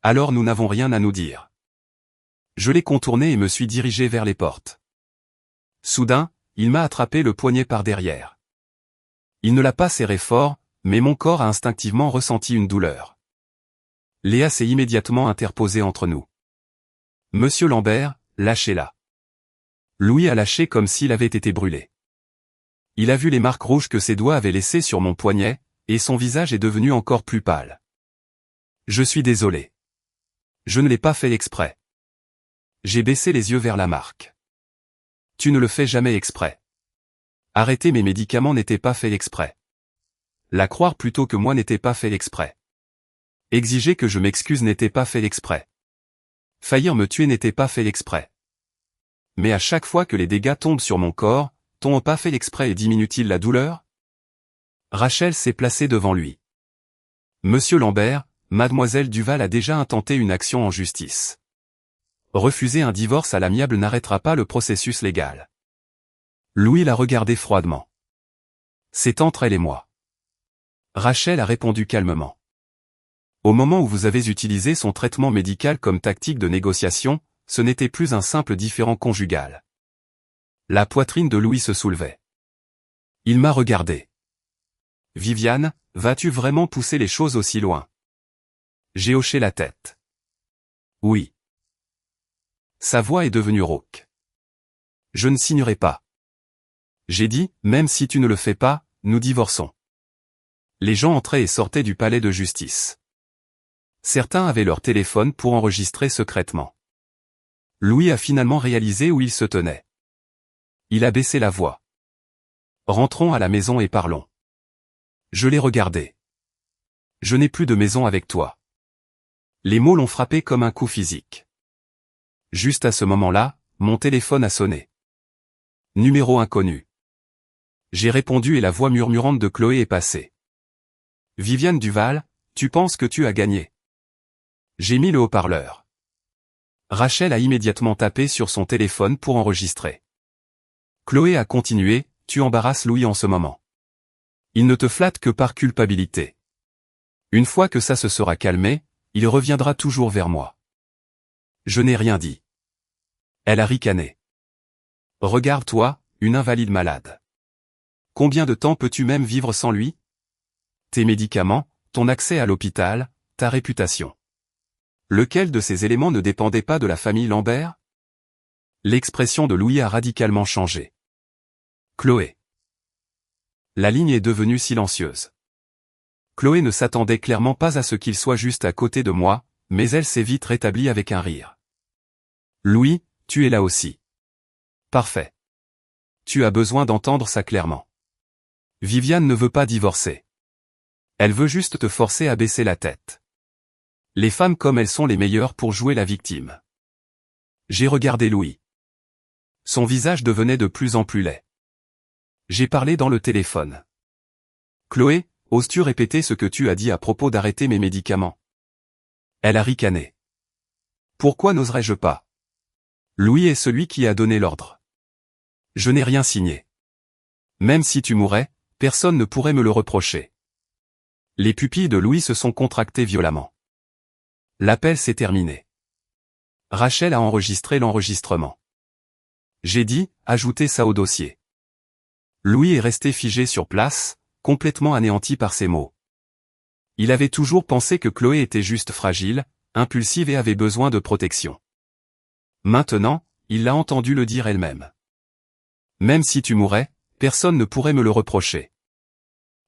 Alors nous n'avons rien à nous dire. Je l'ai contourné et me suis dirigé vers les portes. Soudain, il m'a attrapé le poignet par derrière. Il ne l'a pas serré fort, mais mon corps a instinctivement ressenti une douleur. Léa s'est immédiatement interposée entre nous. Monsieur Lambert, lâchez-la. Louis a lâché comme s'il avait été brûlé. Il a vu les marques rouges que ses doigts avaient laissées sur mon poignet, et son visage est devenu encore plus pâle. Je suis désolé. Je ne l'ai pas fait exprès. J'ai baissé les yeux vers la marque. Tu ne le fais jamais exprès. Arrêter mes médicaments n'était pas fait exprès. La croire plutôt que moi n'était pas fait exprès. Exiger que je m'excuse n'était pas fait exprès. Faillir me tuer n'était pas fait exprès. Mais à chaque fois que les dégâts tombent sur mon corps, t'ont pas fait exprès et diminue-t-il la douleur? Rachel s'est placée devant lui. Monsieur Lambert, Mademoiselle Duval a déjà intenté une action en justice. Refuser un divorce à l'amiable n'arrêtera pas le processus légal. Louis l'a regardé froidement. C'est entre elle et moi. Rachel a répondu calmement. Au moment où vous avez utilisé son traitement médical comme tactique de négociation, ce n'était plus un simple différend conjugal. La poitrine de Louis se soulevait. Il m'a regardé. Viviane, vas-tu vraiment pousser les choses aussi loin? J'ai hoché la tête. Oui. Sa voix est devenue rauque. Je ne signerai pas. J'ai dit, même si tu ne le fais pas, nous divorçons. Les gens entraient et sortaient du palais de justice. Certains avaient leur téléphone pour enregistrer secrètement. Louis a finalement réalisé où il se tenait. Il a baissé la voix. Rentrons à la maison et parlons. Je l'ai regardé. Je n'ai plus de maison avec toi. Les mots l'ont frappé comme un coup physique. Juste à ce moment-là, mon téléphone a sonné. Numéro inconnu. J'ai répondu et la voix murmurante de Chloé est passée. Viviane Duval, tu penses que tu as gagné? J'ai mis le haut-parleur. Rachel a immédiatement tapé sur son téléphone pour enregistrer. Chloé a continué, tu embarrasses Louis en ce moment. Il ne te flatte que par culpabilité. Une fois que ça se sera calmé, il reviendra toujours vers moi. Je n'ai rien dit. Elle a ricané. Regarde-toi, une invalide malade. Combien de temps peux-tu même vivre sans lui? Tes médicaments, ton accès à l'hôpital, ta réputation. Lequel de ces éléments ne dépendait pas de la famille Lambert? L'expression de Louis a radicalement changé. Chloé. La ligne est devenue silencieuse. Chloé ne s'attendait clairement pas à ce qu'il soit juste à côté de moi, mais elle s'est vite rétablie avec un rire. Louis, tu es là aussi. Parfait. Tu as besoin d'entendre ça clairement. Viviane ne veut pas divorcer. Elle veut juste te forcer à baisser la tête. Les femmes comme elles sont les meilleures pour jouer la victime. J'ai regardé Louis. Son visage devenait de plus en plus laid. J'ai parlé dans le téléphone. Chloé, oses-tu répéter ce que tu as dit à propos d'arrêter mes médicaments? Elle a ricané. Pourquoi n'oserais-je pas? Louis est celui qui a donné l'ordre. Je n'ai rien signé. Même si tu mourais, personne ne pourrait me le reprocher. Les pupilles de Louis se sont contractées violemment. L'appel s'est terminé. Rachel a enregistré l'enregistrement. J'ai dit, ajoutez ça au dossier. Louis est resté figé sur place, complètement anéanti par ces mots. Il avait toujours pensé que Chloé était juste fragile, impulsive et avait besoin de protection. Maintenant, il l'a entendu le dire elle-même. Même si tu mourais, personne ne pourrait me le reprocher.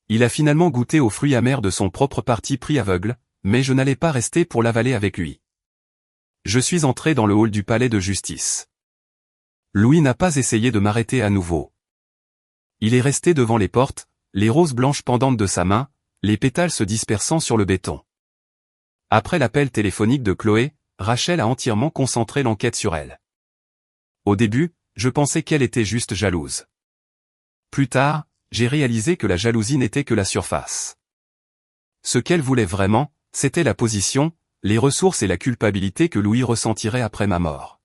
Il a finalement goûté aux fruits amers de son propre parti pris aveugle, mais je n'allais pas rester pour l'avaler avec lui. Je suis entré dans le hall du palais de justice. Louis n'a pas essayé de m'arrêter à nouveau. Il est resté devant les portes, les roses blanches pendantes de sa main, les pétales se dispersant sur le béton. Après l'appel téléphonique de Chloé, Rachel a entièrement concentré l'enquête sur elle. Au début, je pensais qu'elle était juste jalouse. Plus tard, j'ai réalisé que la jalousie n'était que la surface. Ce qu'elle voulait vraiment, c'était la position, les ressources et la culpabilité que Louis ressentirait après ma mort.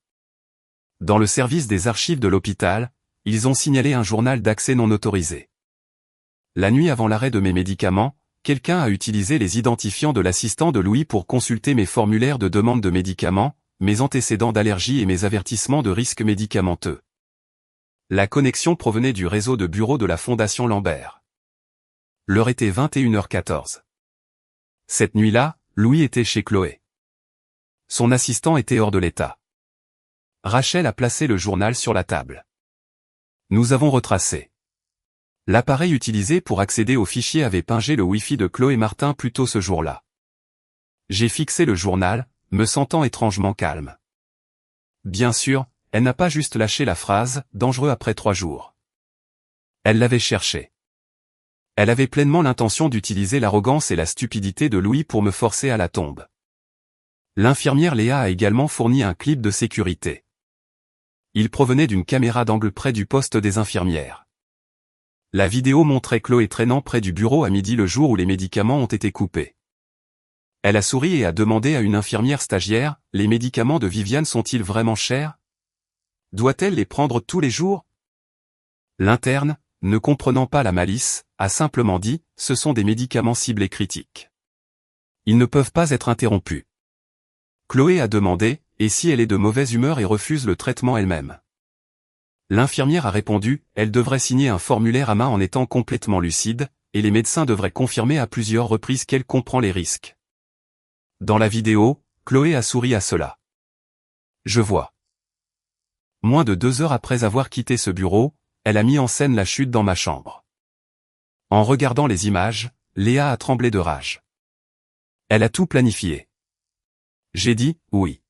Dans le service des archives de l'hôpital, ils ont signalé un journal d'accès non autorisé. La nuit avant l'arrêt de mes médicaments, quelqu'un a utilisé les identifiants de l'assistant de Louis pour consulter mes formulaires de demande de médicaments, mes antécédents d'allergie et mes avertissements de risques médicamenteux. La connexion provenait du réseau de bureaux de la Fondation Lambert. L'heure était 21h14. Cette nuit-là, Louis était chez Chloé. Son assistant était hors de l'état. Rachel a placé le journal sur la table. Nous avons retracé. L'appareil utilisé pour accéder au fichier avait pingé le Wi-Fi de Chloé Martin plus tôt ce jour-là. J'ai fixé le journal, me sentant étrangement calme. Bien sûr, elle n'a pas juste lâché la phrase « dangereux après 3 jours ». Elle l'avait cherché. Elle avait pleinement l'intention d'utiliser l'arrogance et la stupidité de Louis pour me forcer à la tombe. L'infirmière Léa a également fourni un clip de sécurité. Il provenait d'une caméra d'angle près du poste des infirmières. La vidéo montrait Chloé traînant près du bureau à midi le jour où les médicaments ont été coupés. Elle a souri et a demandé à une infirmière stagiaire, « Les médicaments de Viviane sont-ils vraiment chers? Doit-elle les prendre tous les jours ?» L'interne, ne comprenant pas la malice, a simplement dit, « Ce sont des médicaments ciblés critiques. Ils ne peuvent pas être interrompus. » Chloé a demandé, « Et si elle est de mauvaise humeur et refuse le traitement elle-même ?» L'infirmière a répondu, elle devrait signer un formulaire à main en étant complètement lucide, et les médecins devraient confirmer à plusieurs reprises qu'elle comprend les risques. Dans la vidéo, Chloé a souri à cela. Je vois. Moins de 2 heures après avoir quitté ce bureau, elle a mis en scène la chute dans ma chambre. En regardant les images, Léa a tremblé de rage. Elle a tout planifié. J'ai dit, oui.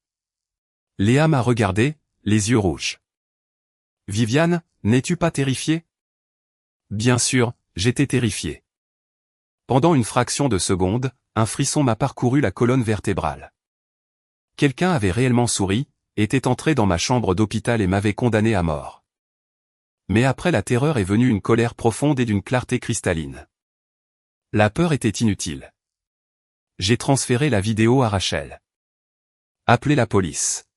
Léa m'a regardé, les yeux rouges. Viviane, n'es-tu pas terrifiée? Bien sûr, j'étais terrifié. Pendant une fraction de seconde, un frisson m'a parcouru la colonne vertébrale. Quelqu'un avait réellement souri, était entré dans ma chambre d'hôpital et m'avait condamné à mort. Mais après la terreur est venue une colère profonde et d'une clarté cristalline. La peur était inutile. J'ai transféré la vidéo à Rachel. Appelez la police.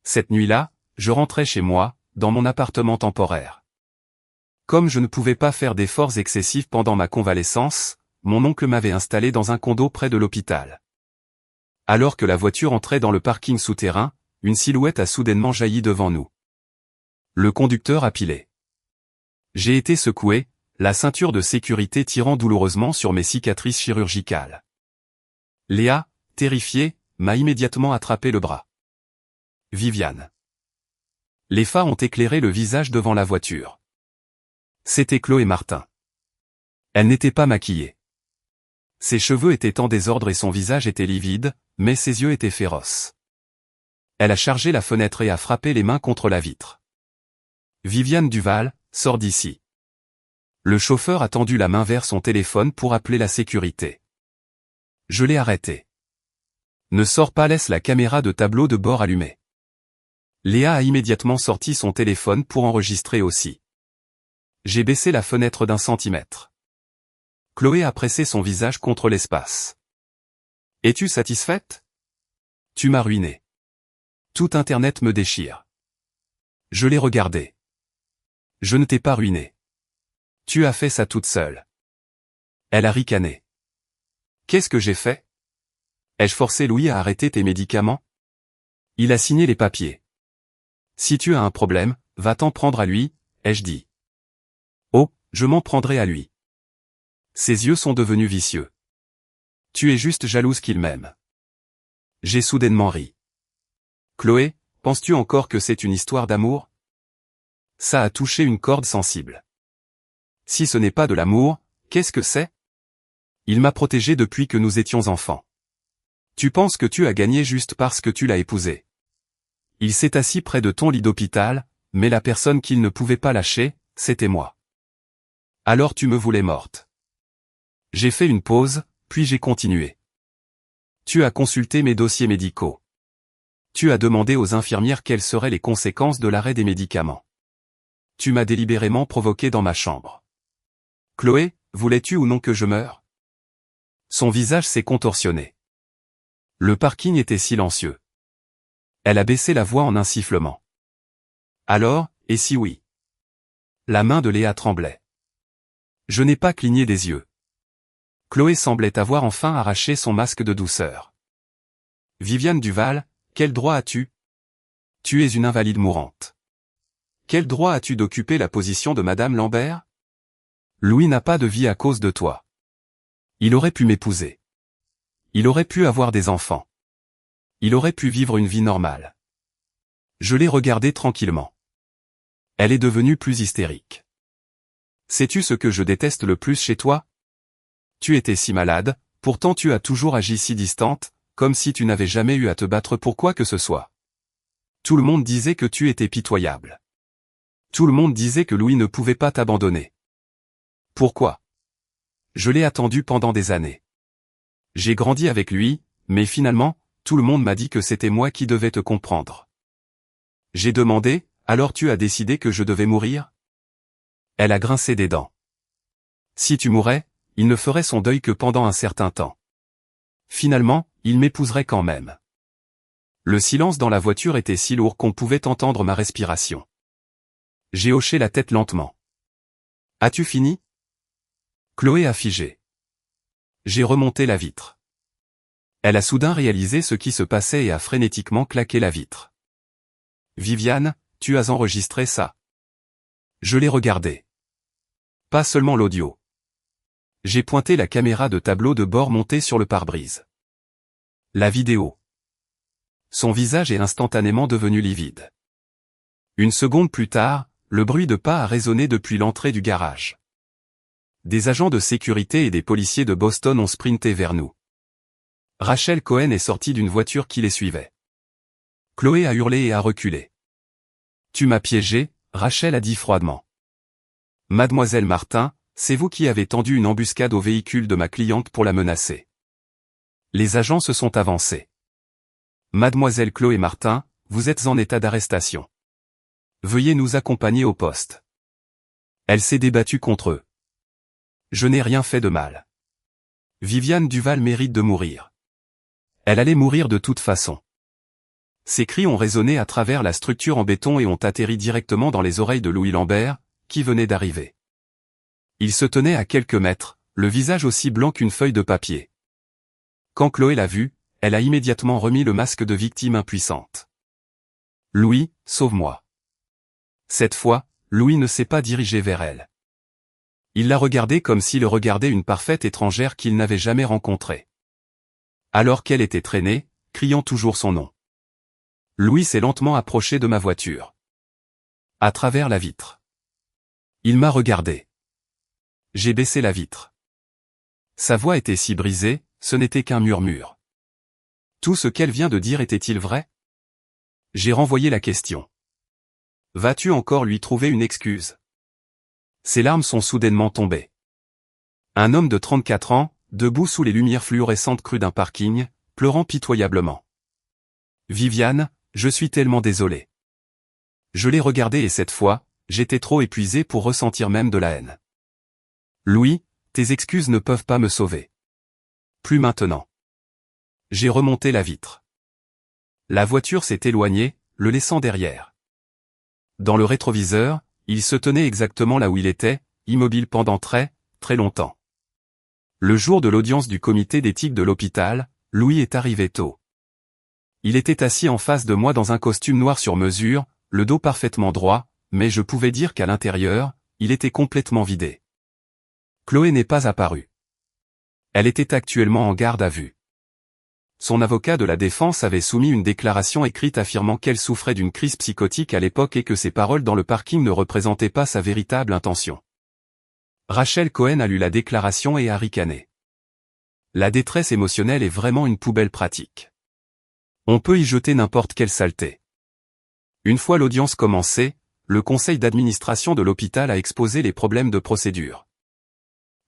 Cette nuit-là, je rentrais chez moi, dans mon appartement temporaire. Comme je ne pouvais pas faire d'efforts excessifs pendant ma convalescence, mon oncle m'avait installé dans un condo près de l'hôpital. Alors que la voiture entrait dans le parking souterrain, une silhouette a soudainement jailli devant nous. Le conducteur a pilé. J'ai été secoué, la ceinture de sécurité tirant douloureusement sur mes cicatrices chirurgicales. Léa, terrifiée, m'a immédiatement attrapé le bras. Viviane. Les phares ont éclairé le visage devant la voiture. C'était Chloé Martin. Elle n'était pas maquillée. Ses cheveux étaient en désordre et son visage était livide, mais ses yeux étaient féroces. Elle a chargé la fenêtre et a frappé les mains contre la vitre. Viviane Duval, sors d'ici. Le chauffeur a tendu la main vers son téléphone pour appeler la sécurité. Je l'ai arrêté. Ne sors pas, laisse la caméra de tableau de bord allumée. Léa a immédiatement sorti son téléphone pour enregistrer aussi. J'ai baissé la fenêtre d'1 centimètre. Chloé a pressé son visage contre l'espace. Es-tu satisfaite? Tu m'as ruiné. Tout Internet me déchire. Je l'ai regardé. Je ne t'ai pas ruiné. Tu as fait ça toute seule. Elle a ricané. Qu'est-ce que j'ai fait? Ai-je forcé Louis à arrêter tes médicaments? Il a signé les papiers. Si tu as un problème, va t'en prendre à lui, ai-je dit. Oh, je m'en prendrai à lui. Ses yeux sont devenus vicieux. Tu es juste jalouse qu'il m'aime. J'ai soudainement ri. Chloé, penses-tu encore que c'est une histoire d'amour? Ça a touché une corde sensible. Si ce n'est pas de l'amour, qu'est-ce que c'est? Il m'a protégé depuis que nous étions enfants. Tu penses que tu as gagné juste parce que tu l'as épousé. Il s'est assis près de ton lit d'hôpital, mais la personne qu'il ne pouvait pas lâcher, c'était moi. Alors tu me voulais morte. J'ai fait une pause, puis j'ai continué. Tu as consulté mes dossiers médicaux. Tu as demandé aux infirmières quelles seraient les conséquences de l'arrêt des médicaments. Tu m'as délibérément provoqué dans ma chambre. Chloé, voulais-tu ou non que je meure? Son visage s'est contorsionné. Le parking était silencieux. Elle a baissé la voix en un sifflement. Alors, et si oui? La main de Léa tremblait. Je n'ai pas cligné des yeux. Chloé semblait avoir enfin arraché son masque de douceur. Viviane Duval, quel droit as-tu? Tu es une invalide mourante. Quel droit as-tu d'occuper la position de Madame Lambert? Louis n'a pas de vie à cause de toi. Il aurait pu m'épouser. Il aurait pu avoir des enfants. Il aurait pu vivre une vie normale. Je l'ai regardée tranquillement. Elle est devenue plus hystérique. Sais-tu ce que je déteste le plus chez toi? Tu étais si malade, pourtant tu as toujours agi si distante, comme si tu n'avais jamais eu à te battre pour quoi que ce soit. Tout le monde disait que tu étais pitoyable. Tout le monde disait que Louis ne pouvait pas t'abandonner. Pourquoi? Je l'ai attendu pendant des années. J'ai grandi avec lui, mais finalement, tout le monde m'a dit que c'était moi qui devais te comprendre. J'ai demandé, alors tu as décidé que je devais mourir? Elle a grincé des dents. Si tu mourais, il ne ferait son deuil que pendant un certain temps. Finalement, il m'épouserait quand même. Le silence dans la voiture était si lourd qu'on pouvait entendre ma respiration. J'ai hoché la tête lentement. As-tu fini? Chloé a figé. J'ai remonté la vitre. Elle a soudain réalisé ce qui se passait et a frénétiquement claqué la vitre. Viviane, tu as enregistré ça? Je l'ai regardé. Pas seulement l'audio. J'ai pointé la caméra de tableau de bord montée sur le pare-brise. La vidéo. Son visage est instantanément devenu livide. Une seconde plus tard, le bruit de pas a résonné depuis l'entrée du garage. Des agents de sécurité et des policiers de Boston ont sprinté vers nous. Rachel Cohen est sortie d'une voiture qui les suivait. Chloé a hurlé et a reculé. « Tu m'as piégé », Rachel a dit froidement. « Mademoiselle Martin, c'est vous qui avez tendu une embuscade au véhicule de ma cliente pour la menacer. » Les agents se sont avancés. « Mademoiselle Chloé Martin, vous êtes en état d'arrestation. Veuillez nous accompagner au poste. » Elle s'est débattue contre eux. « Je n'ai rien fait de mal. Viviane Duval mérite de mourir. Elle allait mourir de toute façon. » Ces cris ont résonné à travers la structure en béton et ont atterri directement dans les oreilles de Louis Lambert, qui venait d'arriver. Il se tenait à quelques mètres, le visage aussi blanc qu'une feuille de papier. Quand Chloé l'a vu, elle a immédiatement remis le masque de victime impuissante. « Louis, sauve-moi. » Cette fois, Louis ne s'est pas dirigé vers elle. Il l'a regardée comme s'il regardait une parfaite étrangère qu'il n'avait jamais rencontrée. Alors qu'elle était traînée, criant toujours son nom. Louis s'est lentement approché de ma voiture. À travers la vitre. Il m'a regardé. J'ai baissé la vitre. Sa voix était si brisée, ce n'était qu'un murmure. Tout ce qu'elle vient de dire était-il vrai? J'ai renvoyé la question. Vas-tu encore lui trouver une excuse? Ses larmes sont soudainement tombées. Un homme de 34 ans, debout sous les lumières fluorescentes crues d'un parking, pleurant pitoyablement. Viviane, je suis tellement désolé. Je l'ai regardé et cette fois, j'étais trop épuisé pour ressentir même de la haine. Louis, tes excuses ne peuvent pas me sauver. Plus maintenant. J'ai remonté la vitre. La voiture s'est éloignée, le laissant derrière. Dans le rétroviseur, il se tenait exactement là où il était, immobile pendant très longtemps. Le jour de l'audience du comité d'éthique de l'hôpital, Louis est arrivé tôt. Il était assis en face de moi dans un costume noir sur mesure, le dos parfaitement droit, mais je pouvais dire qu'à l'intérieur, il était complètement vidé. Chloé n'est pas apparue. Elle était actuellement en garde à vue. Son avocat de la défense avait soumis une déclaration écrite affirmant qu'elle souffrait d'une crise psychotique à l'époque et que ses paroles dans le parking ne représentaient pas sa véritable intention. Rachel Cohen a lu la déclaration et a ricané. La détresse émotionnelle est vraiment une poubelle pratique. On peut y jeter n'importe quelle saleté. Une fois l'audience commencée, le conseil d'administration de l'hôpital a exposé les problèmes de procédure.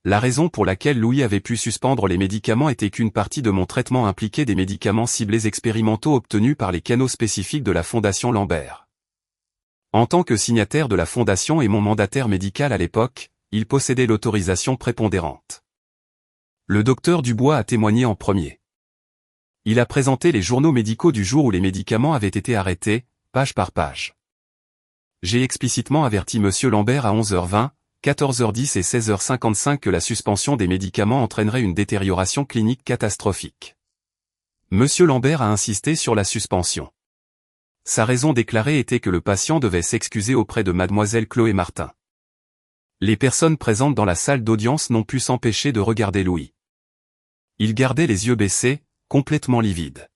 La raison pour laquelle Louis avait pu suspendre les médicaments était qu'une partie de mon traitement impliquait des médicaments ciblés expérimentaux obtenus par les canaux spécifiques de la Fondation Lambert. En tant que signataire de la Fondation et mon mandataire médical à l'époque, il possédait l'autorisation prépondérante. Le docteur Dubois a témoigné en premier. Il a présenté les journaux médicaux du jour où les médicaments avaient été arrêtés, page par page. J'ai explicitement averti M. Lambert à 11h20, 14h10 et 16h55 que la suspension des médicaments entraînerait une détérioration clinique catastrophique. M. Lambert a insisté sur la suspension. Sa raison déclarée était que le patient devait s'excuser auprès de mademoiselle Chloé Martin. Les personnes présentes dans la salle d'audience n'ont pu s'empêcher de regarder Louis. Il gardait les yeux baissés, complètement livide.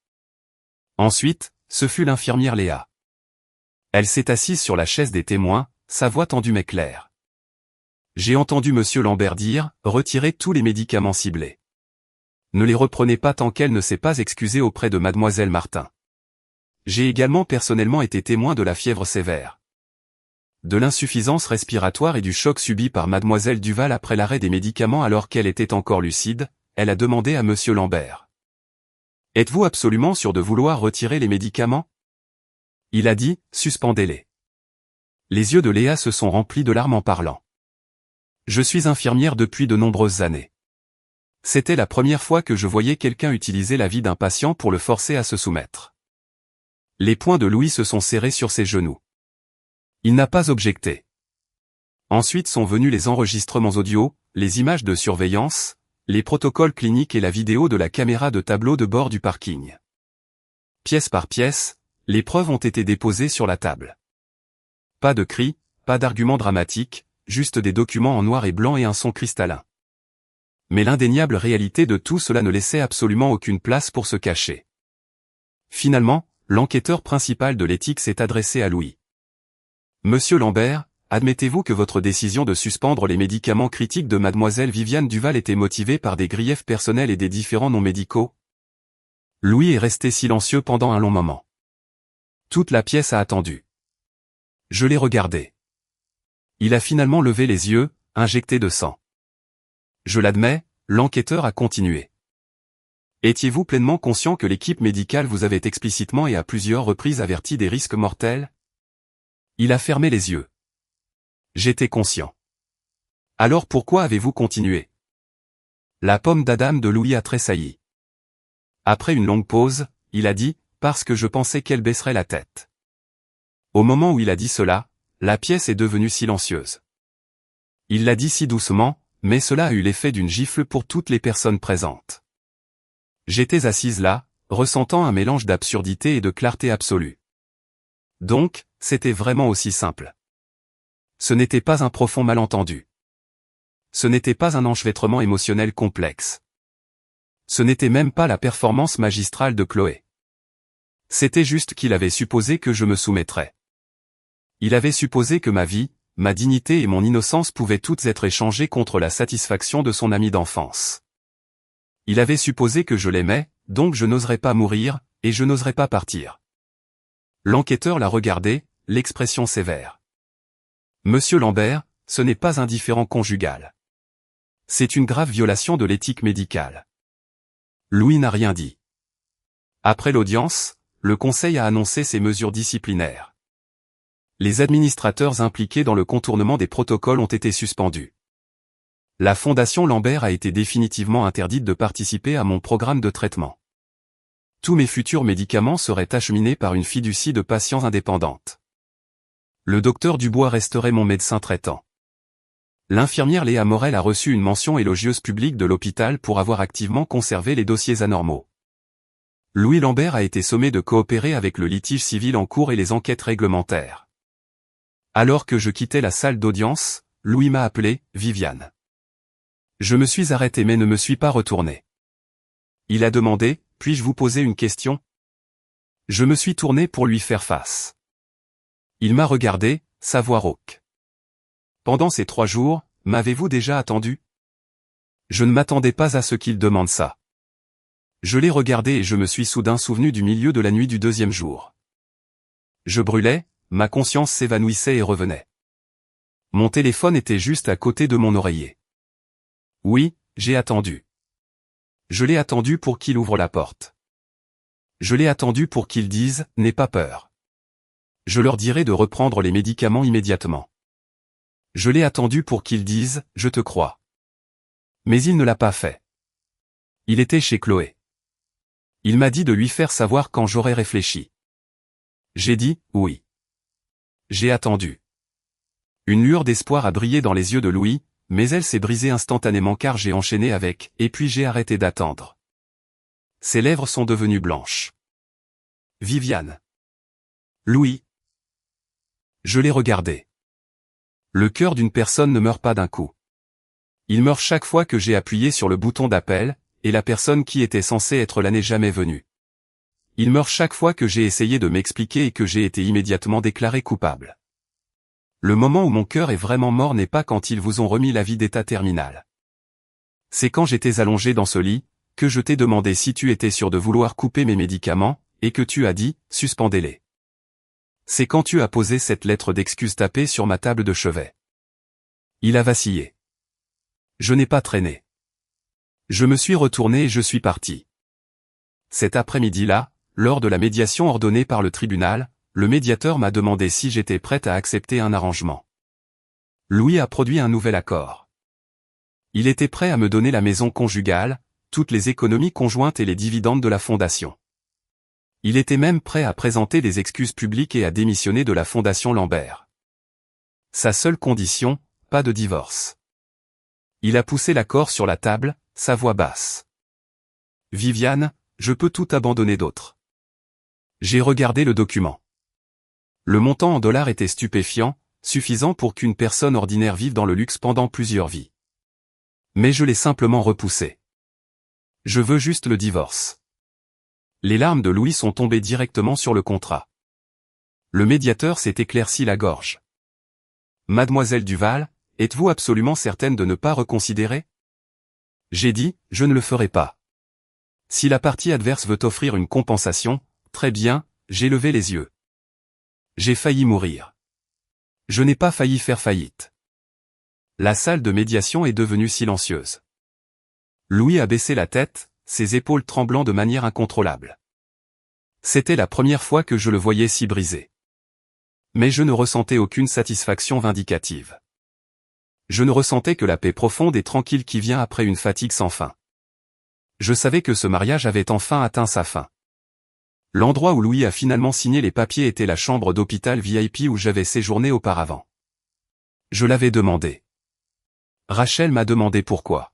Ensuite, ce fut l'infirmière Léa. Elle s'est assise sur la chaise des témoins, sa voix tendue mais claire. J'ai entendu M. Lambert dire, retirez tous les médicaments ciblés. Ne les reprenez pas tant qu'elle ne s'est pas excusée auprès de mademoiselle Martin. J'ai également personnellement été témoin de la fièvre sévère, de l'insuffisance respiratoire et du choc subi par mademoiselle Duval après l'arrêt des médicaments alors qu'elle était encore lucide. Elle a demandé à M. Lambert. Êtes-vous absolument sûr de vouloir retirer les médicaments? Il a dit, suspendez-les. Les yeux de Léa se sont remplis de larmes en parlant. Je suis infirmière depuis de nombreuses années. C'était la première fois que je voyais quelqu'un utiliser la vie d'un patient pour le forcer à se soumettre. Les poings de Louis se sont serrés sur ses genoux. Il n'a pas objecté. Ensuite sont venus les enregistrements audio, les images de surveillance, les protocoles cliniques et la vidéo de la caméra de tableau de bord du parking. Pièce par pièce, les preuves ont été déposées sur la table. Pas de cris, pas d'arguments dramatiques, juste des documents en noir et blanc et un son cristallin. Mais l'indéniable réalité de tout cela ne laissait absolument aucune place pour se cacher. Finalement, l'enquêteur principal de l'éthique s'est adressé à Louis. Monsieur Lambert, admettez-vous que votre décision de suspendre les médicaments critiques de mademoiselle Viviane Duval était motivée par des griefs personnels et des différends non médicaux? Louis est resté silencieux pendant un long moment. Toute la pièce a attendu. Je l'ai regardé. Il a finalement levé les yeux, injecté de sang. Je l'admets, l'enquêteur a continué. Étiez-vous pleinement conscient que l'équipe médicale vous avait explicitement et à plusieurs reprises averti des risques mortels? Il a fermé les yeux. J'étais conscient. Alors pourquoi avez-vous continué? La pomme d'Adam de Louis a tressailli. Après une longue pause, il a dit, parce que je pensais qu'elle baisserait la tête. Au moment où il a dit cela, la pièce est devenue silencieuse. Il l'a dit si doucement, mais cela a eu l'effet d'une gifle pour toutes les personnes présentes. J'étais assise là, ressentant un mélange d'absurdité et de clarté absolue. Donc, c'était vraiment aussi simple. Ce n'était pas un profond malentendu. Ce n'était pas un enchevêtrement émotionnel complexe. Ce n'était même pas la performance magistrale de Chloé. C'était juste qu'il avait supposé que je me soumettrais. Il avait supposé que ma vie, ma dignité et mon innocence pouvaient toutes être échangées contre la satisfaction de son ami d'enfance. Il avait supposé que je l'aimais, donc je n'oserais pas mourir, et je n'oserais pas partir. L'enquêteur l'a regardé, l'expression sévère. Monsieur Lambert, ce n'est pas un différend conjugal. C'est une grave violation de l'éthique médicale. Louis n'a rien dit. Après l'audience, le conseil a annoncé ses mesures disciplinaires. Les administrateurs impliqués dans le contournement des protocoles ont été suspendus. La Fondation Lambert a été définitivement interdite de participer à mon programme de traitement. Tous mes futurs médicaments seraient acheminés par une fiducie de patients indépendante. Le docteur Dubois resterait mon médecin traitant. L'infirmière Léa Morel a reçu une mention élogieuse publique de l'hôpital pour avoir activement conservé les dossiers anormaux. Louis Lambert a été sommé de coopérer avec le litige civil en cours et les enquêtes réglementaires. Alors que je quittais la salle d'audience, Louis m'a appelé, Viviane. Je me suis arrêté mais ne me suis pas retourné. Il a demandé, puis-je vous poser une question? Je me suis tourné pour lui faire face. Il m'a regardé, sa voix rauque. Pendant ces 3 jours, m'avez-vous déjà attendu? Je ne m'attendais pas à ce qu'il demande ça. Je l'ai regardé et je me suis soudain souvenu du milieu de la nuit du 2e jour. Je brûlais, ma conscience s'évanouissait et revenait. Mon téléphone était juste à côté de mon oreiller. Oui, j'ai attendu. Je l'ai attendu pour qu'il ouvre la porte. Je l'ai attendu pour qu'il dise « N'aie pas peur ». Je leur dirai de reprendre les médicaments immédiatement. Je l'ai attendu pour qu'il dise « Je te crois ». Mais il ne l'a pas fait. Il était chez Chloé. Il m'a dit de lui faire savoir quand j'aurais réfléchi. J'ai dit « Oui ». J'ai attendu. Une lueur d'espoir a brillé dans les yeux de Louis, mais elle s'est brisée instantanément car j'ai enchaîné avec « Et puis j'ai arrêté d'attendre ». Ses lèvres sont devenues blanches. Viviane. Louis. Je l'ai regardé. Le cœur d'une personne ne meurt pas d'un coup. Il meurt chaque fois que j'ai appuyé sur le bouton d'appel, et la personne qui était censée être là n'est jamais venue. Il meurt chaque fois que j'ai essayé de m'expliquer et que j'ai été immédiatement déclaré coupable. Le moment où mon cœur est vraiment mort n'est pas quand ils vous ont remis l'avis d'état terminal. C'est quand j'étais allongé dans ce lit, que je t'ai demandé si tu étais sûr de vouloir couper mes médicaments, et que tu as dit, suspendez-les. C'est quand tu as posé cette lettre d'excuse tapée sur ma table de chevet. Il a vacillé. Je n'ai pas traîné. Je me suis retourné et je suis parti. Cet après-midi-là, lors de la médiation ordonnée par le tribunal, le médiateur m'a demandé si j'étais prête à accepter un arrangement. Louis a produit un nouvel accord. Il était prêt à me donner la maison conjugale, toutes les économies conjointes et les dividendes de la fondation. Il était même prêt à présenter des excuses publiques et à démissionner de la fondation Lambert. Sa seule condition, pas de divorce. Il a poussé l'accord sur la table, sa voix basse. Viviane, je peux tout abandonner d'autre. J'ai regardé le document. Le montant en dollars était stupéfiant, suffisant pour qu'une personne ordinaire vive dans le luxe pendant plusieurs vies. Mais je l'ai simplement repoussé. Je veux juste le divorce. Les larmes de Louis sont tombées directement sur le contrat. Le médiateur s'est éclairci la gorge. Mademoiselle Duval, êtes-vous absolument certaine de ne pas reconsidérer? J'ai dit, je ne le ferai pas. Si la partie adverse veut offrir une compensation, très bien, j'ai levé les yeux. J'ai failli mourir. Je n'ai pas failli faire faillite. La salle de médiation est devenue silencieuse. Louis a baissé la tête, ses épaules tremblant de manière incontrôlable. C'était la première fois que je le voyais si brisé. Mais je ne ressentais aucune satisfaction vindicative. Je ne ressentais que la paix profonde et tranquille qui vient après une fatigue sans fin. Je savais que ce mariage avait enfin atteint sa fin. L'endroit où Louis a finalement signé les papiers était la chambre d'hôpital VIP où j'avais séjourné auparavant. Je l'avais demandé. Rachel m'a demandé pourquoi.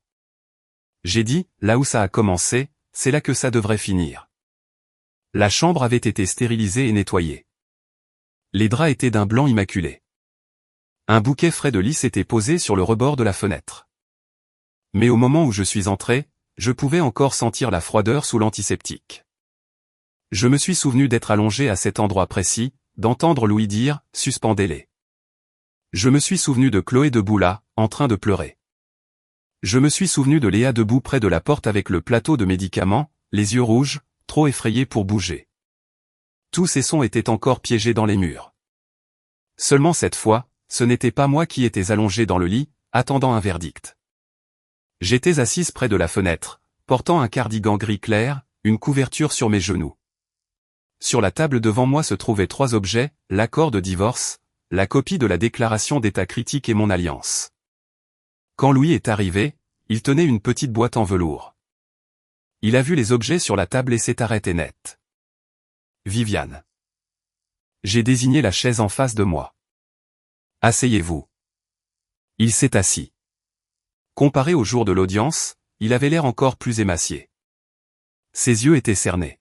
J'ai dit, là où ça a commencé, c'est là que ça devrait finir. La chambre avait été stérilisée et nettoyée. Les draps étaient d'un blanc immaculé. Un bouquet frais de lys était posé sur le rebord de la fenêtre. Mais au moment où je suis entré, je pouvais encore sentir la froideur sous l'antiseptique. Je me suis souvenu d'être allongé à cet endroit précis, d'entendre Louis dire « Suspendez-les ». Je me suis souvenu de Chloé debout là, en train de pleurer. Je me suis souvenu de Léa debout près de la porte avec le plateau de médicaments, les yeux rouges, trop effrayés pour bouger. Tous ces sons étaient encore piégés dans les murs. Seulement cette fois, ce n'était pas moi qui étais allongé dans le lit, attendant un verdict. J'étais assise près de la fenêtre, portant un cardigan gris clair, une couverture sur mes genoux. Sur la table devant moi se trouvaient 3 objets, l'accord de divorce, la copie de la déclaration d'état critique et mon alliance. Quand Louis est arrivé, il tenait une petite boîte en velours. Il a vu les objets sur la table et s'est arrêté net. Viviane. J'ai désigné la chaise en face de moi. Asseyez-vous. Il s'est assis. Comparé au jour de l'audience, il avait l'air encore plus émacié. Ses yeux étaient cernés.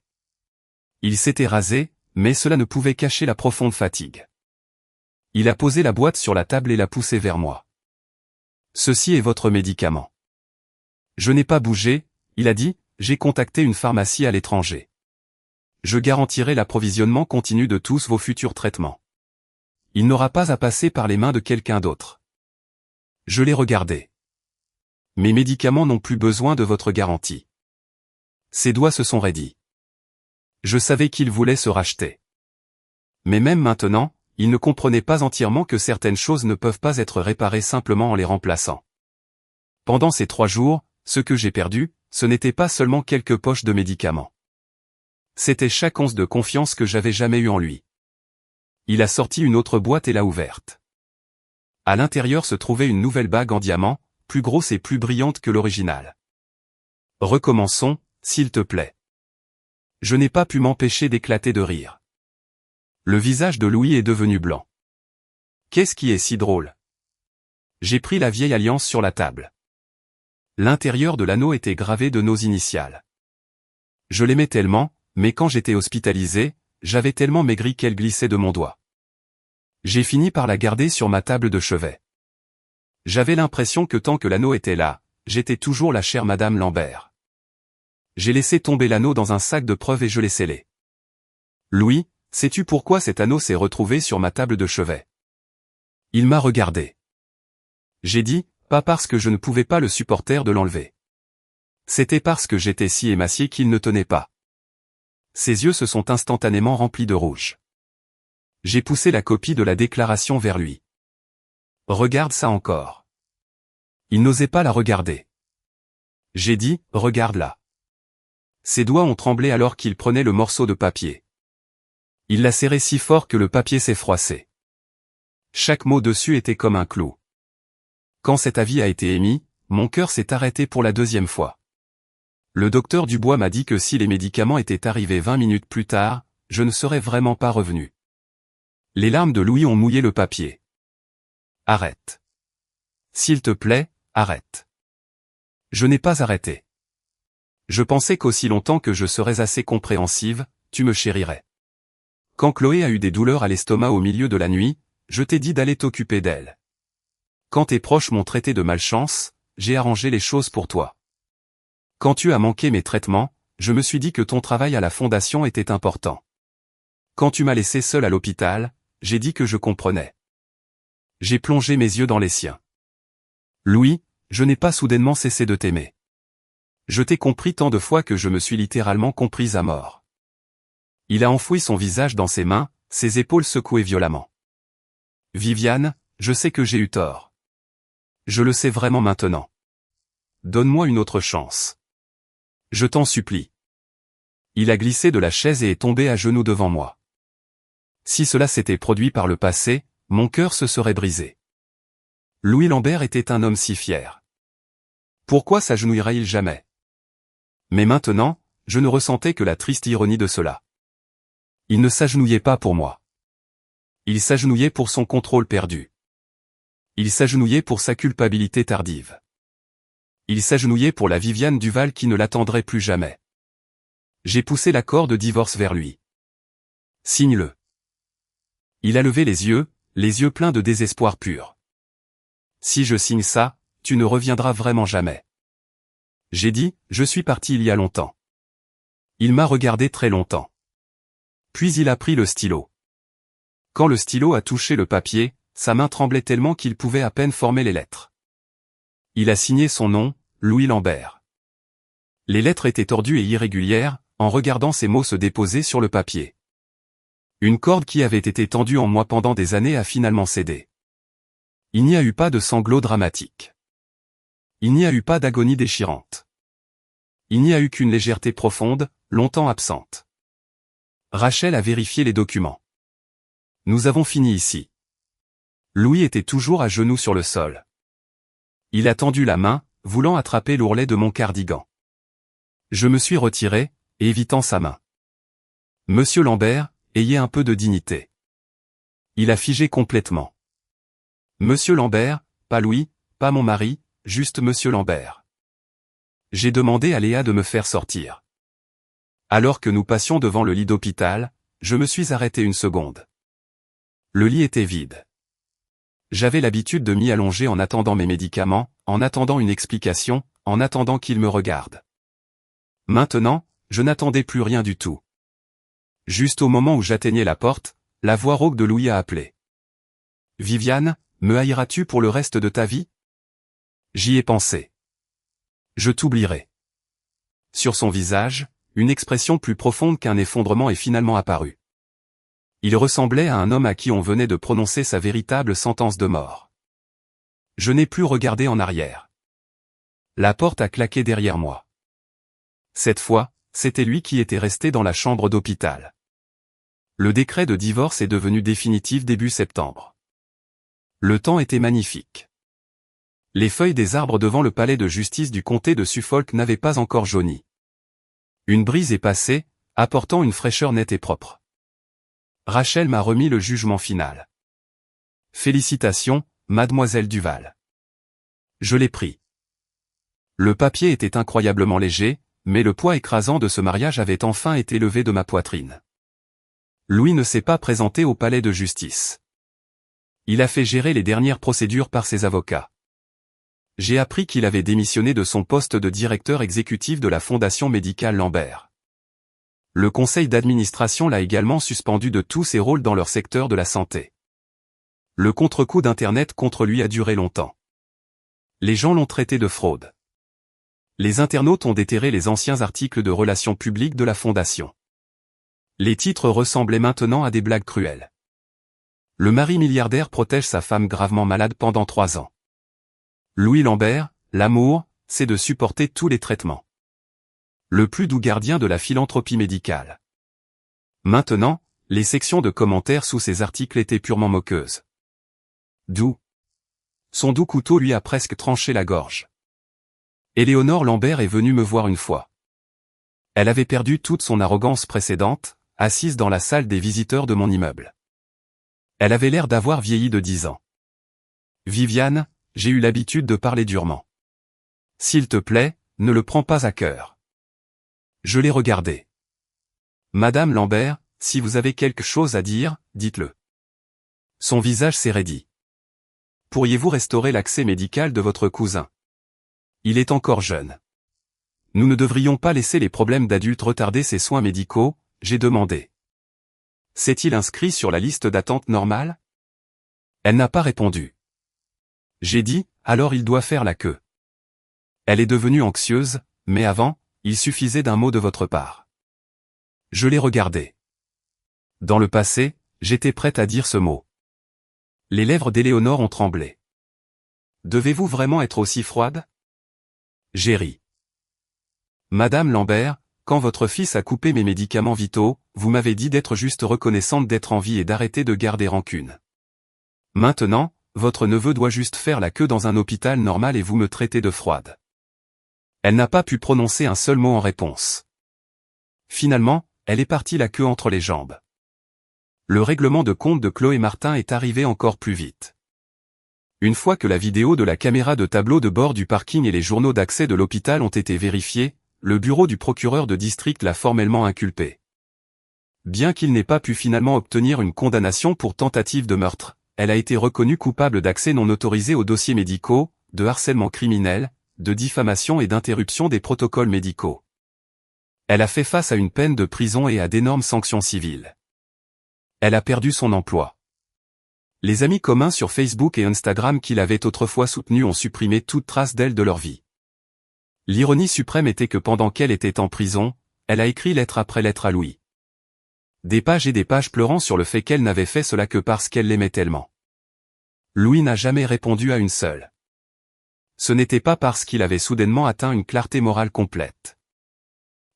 Il s'était rasé, mais cela ne pouvait cacher la profonde fatigue. Il a posé la boîte sur la table et l'a poussée vers moi. Ceci est votre médicament. Je n'ai pas bougé, il a dit, j'ai contacté une pharmacie à l'étranger. Je garantirai l'approvisionnement continu de tous vos futurs traitements. Il n'aura pas à passer par les mains de quelqu'un d'autre. Je l'ai regardé. Mes médicaments n'ont plus besoin de votre garantie. Ses doigts se sont raidis. Je savais qu'il voulait se racheter. Mais même maintenant, il ne comprenait pas entièrement que certaines choses ne peuvent pas être réparées simplement en les remplaçant. Pendant ces 3 jours, ce que j'ai perdu, ce n'était pas seulement quelques poches de médicaments. C'était chaque once de confiance que j'avais jamais eu en lui. Il a sorti une autre boîte et l'a ouverte. À l'intérieur se trouvait une nouvelle bague en diamant, plus grosse et plus brillante que l'original. Recommençons, s'il te plaît. Je n'ai pas pu m'empêcher d'éclater de rire. Le visage de Louis est devenu blanc. Qu'est-ce qui est si drôle? J'ai pris la vieille alliance sur la table. L'intérieur de l'anneau était gravé de nos initiales. Je l'aimais tellement, mais quand j'étais hospitalisé, j'avais tellement maigri qu'elle glissait de mon doigt. J'ai fini par la garder sur ma table de chevet. J'avais l'impression que tant que l'anneau était là, j'étais toujours la chère Madame Lambert. J'ai laissé tomber l'anneau dans un sac de preuves et je l'ai scellé. Louis, sais-tu pourquoi cet anneau s'est retrouvé sur ma table de chevet? Il m'a regardé. J'ai dit, pas parce que je ne pouvais pas le supporter de l'enlever. C'était parce que j'étais si émacié qu'il ne tenait pas. Ses yeux se sont instantanément remplis de rouge. J'ai poussé la copie de la déclaration vers lui. Regarde ça encore. Il n'osait pas la regarder. J'ai dit, regarde-la. Ses doigts ont tremblé alors qu'il prenait le morceau de papier. Il l'a serré si fort que le papier s'est froissé. Chaque mot dessus était comme un clou. Quand cet avis a été émis, mon cœur s'est arrêté pour la 2e fois. Le docteur Dubois m'a dit que si les médicaments étaient arrivés 20 minutes plus tard, je ne serais vraiment pas revenu. Les larmes de Louis ont mouillé le papier. Arrête. S'il te plaît, arrête. Je n'ai pas arrêté. Je pensais qu'aussi longtemps que je serais assez compréhensive, tu me chérirais. Quand Chloé a eu des douleurs à l'estomac au milieu de la nuit, je t'ai dit d'aller t'occuper d'elle. Quand tes proches m'ont traité de malchance, j'ai arrangé les choses pour toi. Quand tu as manqué mes traitements, je me suis dit que ton travail à la fondation était important. Quand tu m'as laissé seul à l'hôpital, j'ai dit que je comprenais. J'ai plongé mes yeux dans les siens. Louis, je n'ai pas soudainement cessé de t'aimer. Je t'ai compris tant de fois que je me suis littéralement comprise à mort. Il a enfoui son visage dans ses mains, ses épaules secouées violemment. Viviane, je sais que j'ai eu tort. Je le sais vraiment maintenant. Donne-moi une autre chance. Je t'en supplie. Il a glissé de la chaise et est tombé à genoux devant moi. Si cela s'était produit par le passé, mon cœur se serait brisé. Louis Lambert était un homme si fier. Pourquoi s'agenouillerait-il jamais? Mais maintenant, je ne ressentais que la triste ironie de cela. Il ne s'agenouillait pas pour moi. Il s'agenouillait pour son contrôle perdu. Il s'agenouillait pour sa culpabilité tardive. Il s'agenouillait pour la Viviane Duval qui ne l'attendrait plus jamais. J'ai poussé l'accord de divorce vers lui. Signe-le. Il a levé les yeux pleins de désespoir pur. Si je signe ça, tu ne reviendras vraiment jamais. J'ai dit, je suis parti il y a longtemps. Il m'a regardé très longtemps. Puis il a pris le stylo. Quand le stylo a touché le papier, sa main tremblait tellement qu'il pouvait à peine former les lettres. Il a signé son nom, Louis Lambert. Les lettres étaient tordues et irrégulières, en regardant ces mots se déposer sur le papier. Une corde qui avait été tendue en moi pendant des années a finalement cédé. Il n'y a eu pas de sanglots dramatiques. Il n'y a eu pas d'agonie déchirante. Il n'y a eu qu'une légèreté profonde, longtemps absente. Rachel a vérifié les documents. Nous avons fini ici. Louis était toujours à genoux sur le sol. Il a tendu la main, voulant attraper l'ourlet de mon cardigan. Je me suis retiré, évitant sa main. Monsieur Lambert, ayez un peu de dignité. Il a figé complètement. Monsieur Lambert, pas Louis, pas mon mari, juste Monsieur Lambert. J'ai demandé à Léa de me faire sortir. Alors que nous passions devant le lit d'hôpital, je me suis arrêté une seconde. Le lit était vide. J'avais l'habitude de m'y allonger en attendant mes médicaments, en attendant une explication, en attendant qu'il me regarde. Maintenant, je n'attendais plus rien du tout. Juste au moment où j'atteignais la porte, la voix rauque de Louis a appelé. « Viviane, me haïras-tu pour le reste de ta vie ?» J'y ai pensé. Je t'oublierai. Sur son visage, une expression plus profonde qu'un effondrement est finalement apparue. Il ressemblait à un homme à qui on venait de prononcer sa véritable sentence de mort. Je n'ai plus regardé en arrière. La porte a claqué derrière moi. Cette fois, c'était lui qui était resté dans la chambre d'hôpital. Le décret de divorce est devenu définitif début septembre. Le temps était magnifique. Les feuilles des arbres devant le palais de justice du comté de Suffolk n'avaient pas encore jauni. Une brise est passée, apportant une fraîcheur nette et propre. Rachel m'a remis le jugement final. Félicitations, mademoiselle Duval. Je l'ai pris. Le papier était incroyablement léger, mais le poids écrasant de ce mariage avait enfin été levé de ma poitrine. Louis ne s'est pas présenté au palais de justice. Il a fait gérer les dernières procédures par ses avocats. J'ai appris qu'il avait démissionné de son poste de directeur exécutif de la Fondation médicale Lambert. Le conseil d'administration l'a également suspendu de tous ses rôles dans leur secteur de la santé. Le contre-coup d'Internet contre lui a duré longtemps. Les gens l'ont traité de fraude. Les internautes ont déterré les anciens articles de relations publiques de la Fondation. Les titres ressemblaient maintenant à des blagues cruelles. Le mari milliardaire protège sa femme gravement malade pendant 3 ans. Louis Lambert, l'amour, c'est de supporter tous les traitements. Le plus doux gardien de la philanthropie médicale. Maintenant, les sections de commentaires sous ces articles étaient purement moqueuses. Doux. Son doux couteau lui a presque tranché la gorge. Éléonore Lambert est venue me voir une fois. Elle avait perdu toute son arrogance précédente, assise dans la salle des visiteurs de mon immeuble. Elle avait l'air d'avoir vieilli de 10 ans. Viviane, j'ai eu l'habitude de parler durement. S'il te plaît, ne le prends pas à cœur. Je l'ai regardée. Madame Lambert, si vous avez quelque chose à dire, dites-le. Son visage s'est raidi. Pourriez-vous restaurer l'accès médical de votre cousin? Il est encore jeune. Nous ne devrions pas laisser les problèmes d'adultes retarder ses soins médicaux, j'ai demandé. S'est-il inscrit sur la liste d'attente normale? Elle n'a pas répondu. J'ai dit, alors il doit faire la queue. Elle est devenue anxieuse, mais avant, il suffisait d'un mot de votre part. Je l'ai regardée. Dans le passé, j'étais prête à dire ce mot. Les lèvres d'Éléonore ont tremblé. Devez-vous vraiment être aussi froide? J'ai ri. Madame Lambert, quand votre fils a coupé mes médicaments vitaux, vous m'avez dit d'être juste reconnaissante d'être en vie et d'arrêter de garder rancune. Maintenant, votre neveu doit juste faire la queue dans un hôpital normal et vous me traitez de froide. Elle n'a pas pu prononcer un seul mot en réponse. Finalement, elle est partie la queue entre les jambes. Le règlement de compte de Chloé Martin est arrivé encore plus vite. Une fois que la vidéo de la caméra de tableau de bord du parking et les journaux d'accès de l'hôpital ont été vérifiés, le bureau du procureur de district l'a formellement inculpée. Bien qu'il n'ait pas pu finalement obtenir une condamnation pour tentative de meurtre, elle a été reconnue coupable d'accès non autorisé aux dossiers médicaux, de harcèlement criminel, de diffamation et d'interruption des protocoles médicaux. Elle a fait face à une peine de prison et à d'énormes sanctions civiles. Elle a perdu son emploi. Les amis communs sur Facebook et Instagram qui l'avaient autrefois soutenue ont supprimé toute trace d'elle de leur vie. L'ironie suprême était que pendant qu'elle était en prison, elle a écrit lettre après lettre à Louis. Des pages et des pages pleurant sur le fait qu'elle n'avait fait cela que parce qu'elle l'aimait tellement. Louis n'a jamais répondu à une seule. Ce n'était pas parce qu'il avait soudainement atteint une clarté morale complète.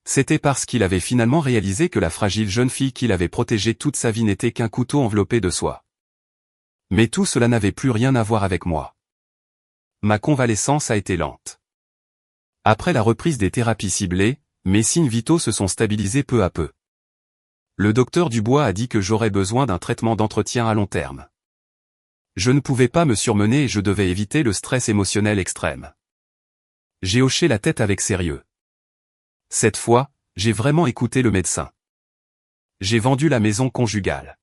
C'était parce qu'il avait finalement réalisé que la fragile jeune fille qu'il avait protégée toute sa vie n'était qu'un couteau enveloppé de soie. Mais tout cela n'avait plus rien à voir avec moi. Ma convalescence a été lente. Après la reprise des thérapies ciblées, mes signes vitaux se sont stabilisés peu à peu. Le docteur Dubois a dit que j'aurais besoin d'un traitement d'entretien à long terme. Je ne pouvais pas me surmener et je devais éviter le stress émotionnel extrême. J'ai hoché la tête avec sérieux. Cette fois, j'ai vraiment écouté le médecin. J'ai vendu la maison conjugale.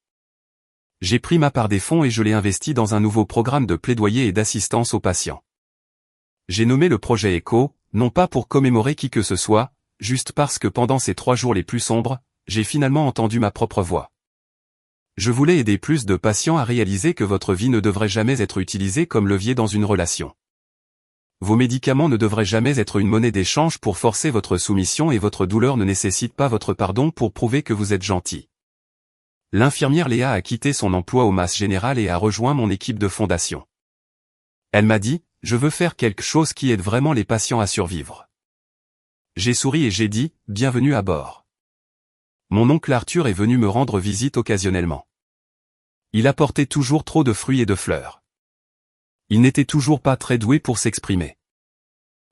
J'ai pris ma part des fonds et je l'ai investi dans un nouveau programme de plaidoyer et d'assistance aux patients. J'ai nommé le projet ECHO, non pas pour commémorer qui que ce soit, juste parce que pendant ces 3 jours les plus sombres, j'ai finalement entendu ma propre voix. Je voulais aider plus de patients à réaliser que votre vie ne devrait jamais être utilisée comme levier dans une relation. Vos médicaments ne devraient jamais être une monnaie d'échange pour forcer votre soumission et votre douleur ne nécessite pas votre pardon pour prouver que vous êtes gentil. L'infirmière Léa a quitté son emploi au Mass Général et a rejoint mon équipe de fondation. Elle m'a dit, je veux faire quelque chose qui aide vraiment les patients à survivre. J'ai souri et j'ai dit, bienvenue à bord. Mon oncle Arthur est venu me rendre visite occasionnellement. Il apportait toujours trop de fruits et de fleurs. Il n'était toujours pas très doué pour s'exprimer.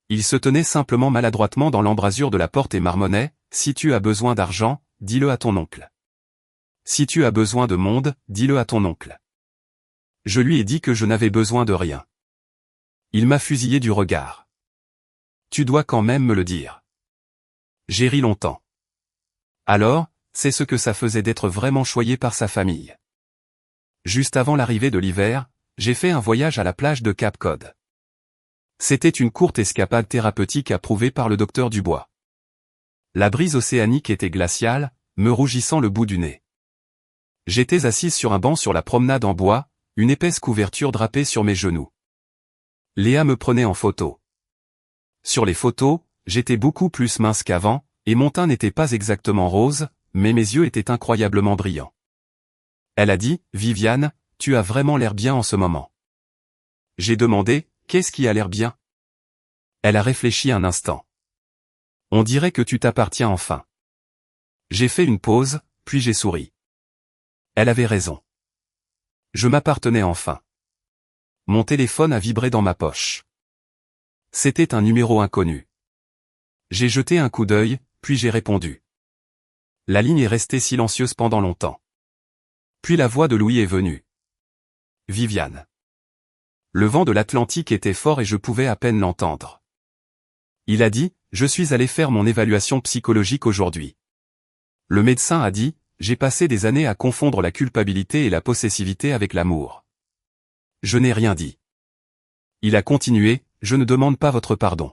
Il se tenait simplement maladroitement dans l'embrasure de la porte et marmonnait, si tu as besoin d'argent, dis-le à ton oncle. Si tu as besoin de monde, dis-le à ton oncle. Je lui ai dit que je n'avais besoin de rien. Il m'a fusillé du regard. Tu dois quand même me le dire. J'ai ri longtemps. Alors, c'est ce que ça faisait d'être vraiment choyé par sa famille. Juste avant l'arrivée de l'hiver, j'ai fait un voyage à la plage de Cap Cod. C'était une courte escapade thérapeutique approuvée par le docteur Dubois. La brise océanique était glaciale, me rougissant le bout du nez. J'étais assise sur un banc sur la promenade en bois, une épaisse couverture drapée sur mes genoux. Léa me prenait en photo. Sur les photos, j'étais beaucoup plus mince qu'avant, et mon teint n'était pas exactement rose, mais mes yeux étaient incroyablement brillants. Elle a dit, Viviane, tu as vraiment l'air bien en ce moment. J'ai demandé, qu'est-ce qui a l'air bien? Elle a réfléchi un instant. On dirait que tu t'appartiens enfin. J'ai fait une pause, puis j'ai souri. Elle avait raison. Je m'appartenais enfin. Mon téléphone a vibré dans ma poche. C'était un numéro inconnu. J'ai jeté un coup d'œil, puis j'ai répondu. La ligne est restée silencieuse pendant longtemps. Puis la voix de Louis est venue. Viviane. Le vent de l'Atlantique était fort et je pouvais à peine l'entendre. Il a dit, je suis allé faire mon évaluation psychologique aujourd'hui. Le médecin a dit, j'ai passé des années à confondre la culpabilité et la possessivité avec l'amour. Je n'ai rien dit. Il a continué, je ne demande pas votre pardon.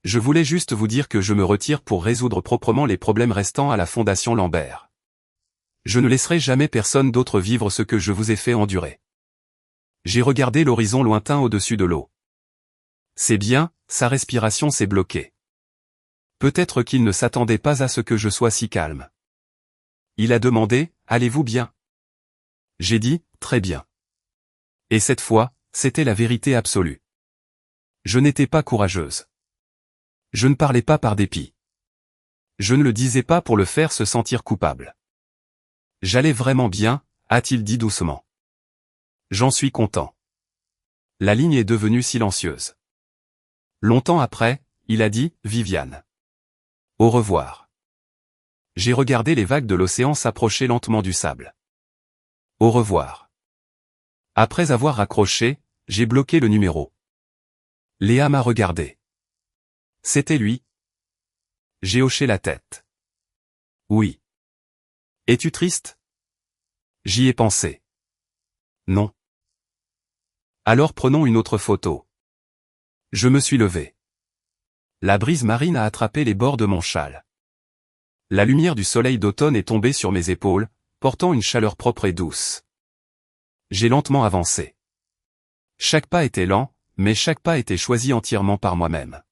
Je voulais juste vous dire que je me retire pour résoudre proprement les problèmes restants à la Fondation Lambert. Je ne laisserai jamais personne d'autre vivre ce que je vous ai fait endurer. J'ai regardé l'horizon lointain au-dessus de l'eau. C'est bien, sa respiration s'est bloquée. Peut-être qu'il ne s'attendait pas à ce que je sois si calme. Il a demandé, « Allez-vous bien ?» J'ai dit, « Très bien. » Et cette fois, c'était la vérité absolue. Je n'étais pas courageuse. Je ne parlais pas par dépit. Je ne le disais pas pour le faire se sentir coupable. J'allais vraiment bien, a-t-il dit doucement. J'en suis content. La ligne est devenue silencieuse. Longtemps après, il a dit, Viviane. Au revoir. J'ai regardé les vagues de l'océan s'approcher lentement du sable. Au revoir. Après avoir raccroché, j'ai bloqué le numéro. Léa m'a regardé. C'était lui. J'ai hoché la tête. Oui. Es-tu triste? J'y ai pensé. Non. Alors prenons une autre photo. Je me suis levé. La brise marine a attrapé les bords de mon châle. La lumière du soleil d'automne est tombée sur mes épaules, portant une chaleur propre et douce. J'ai lentement avancé. Chaque pas était lent, mais chaque pas était choisi entièrement par moi-même.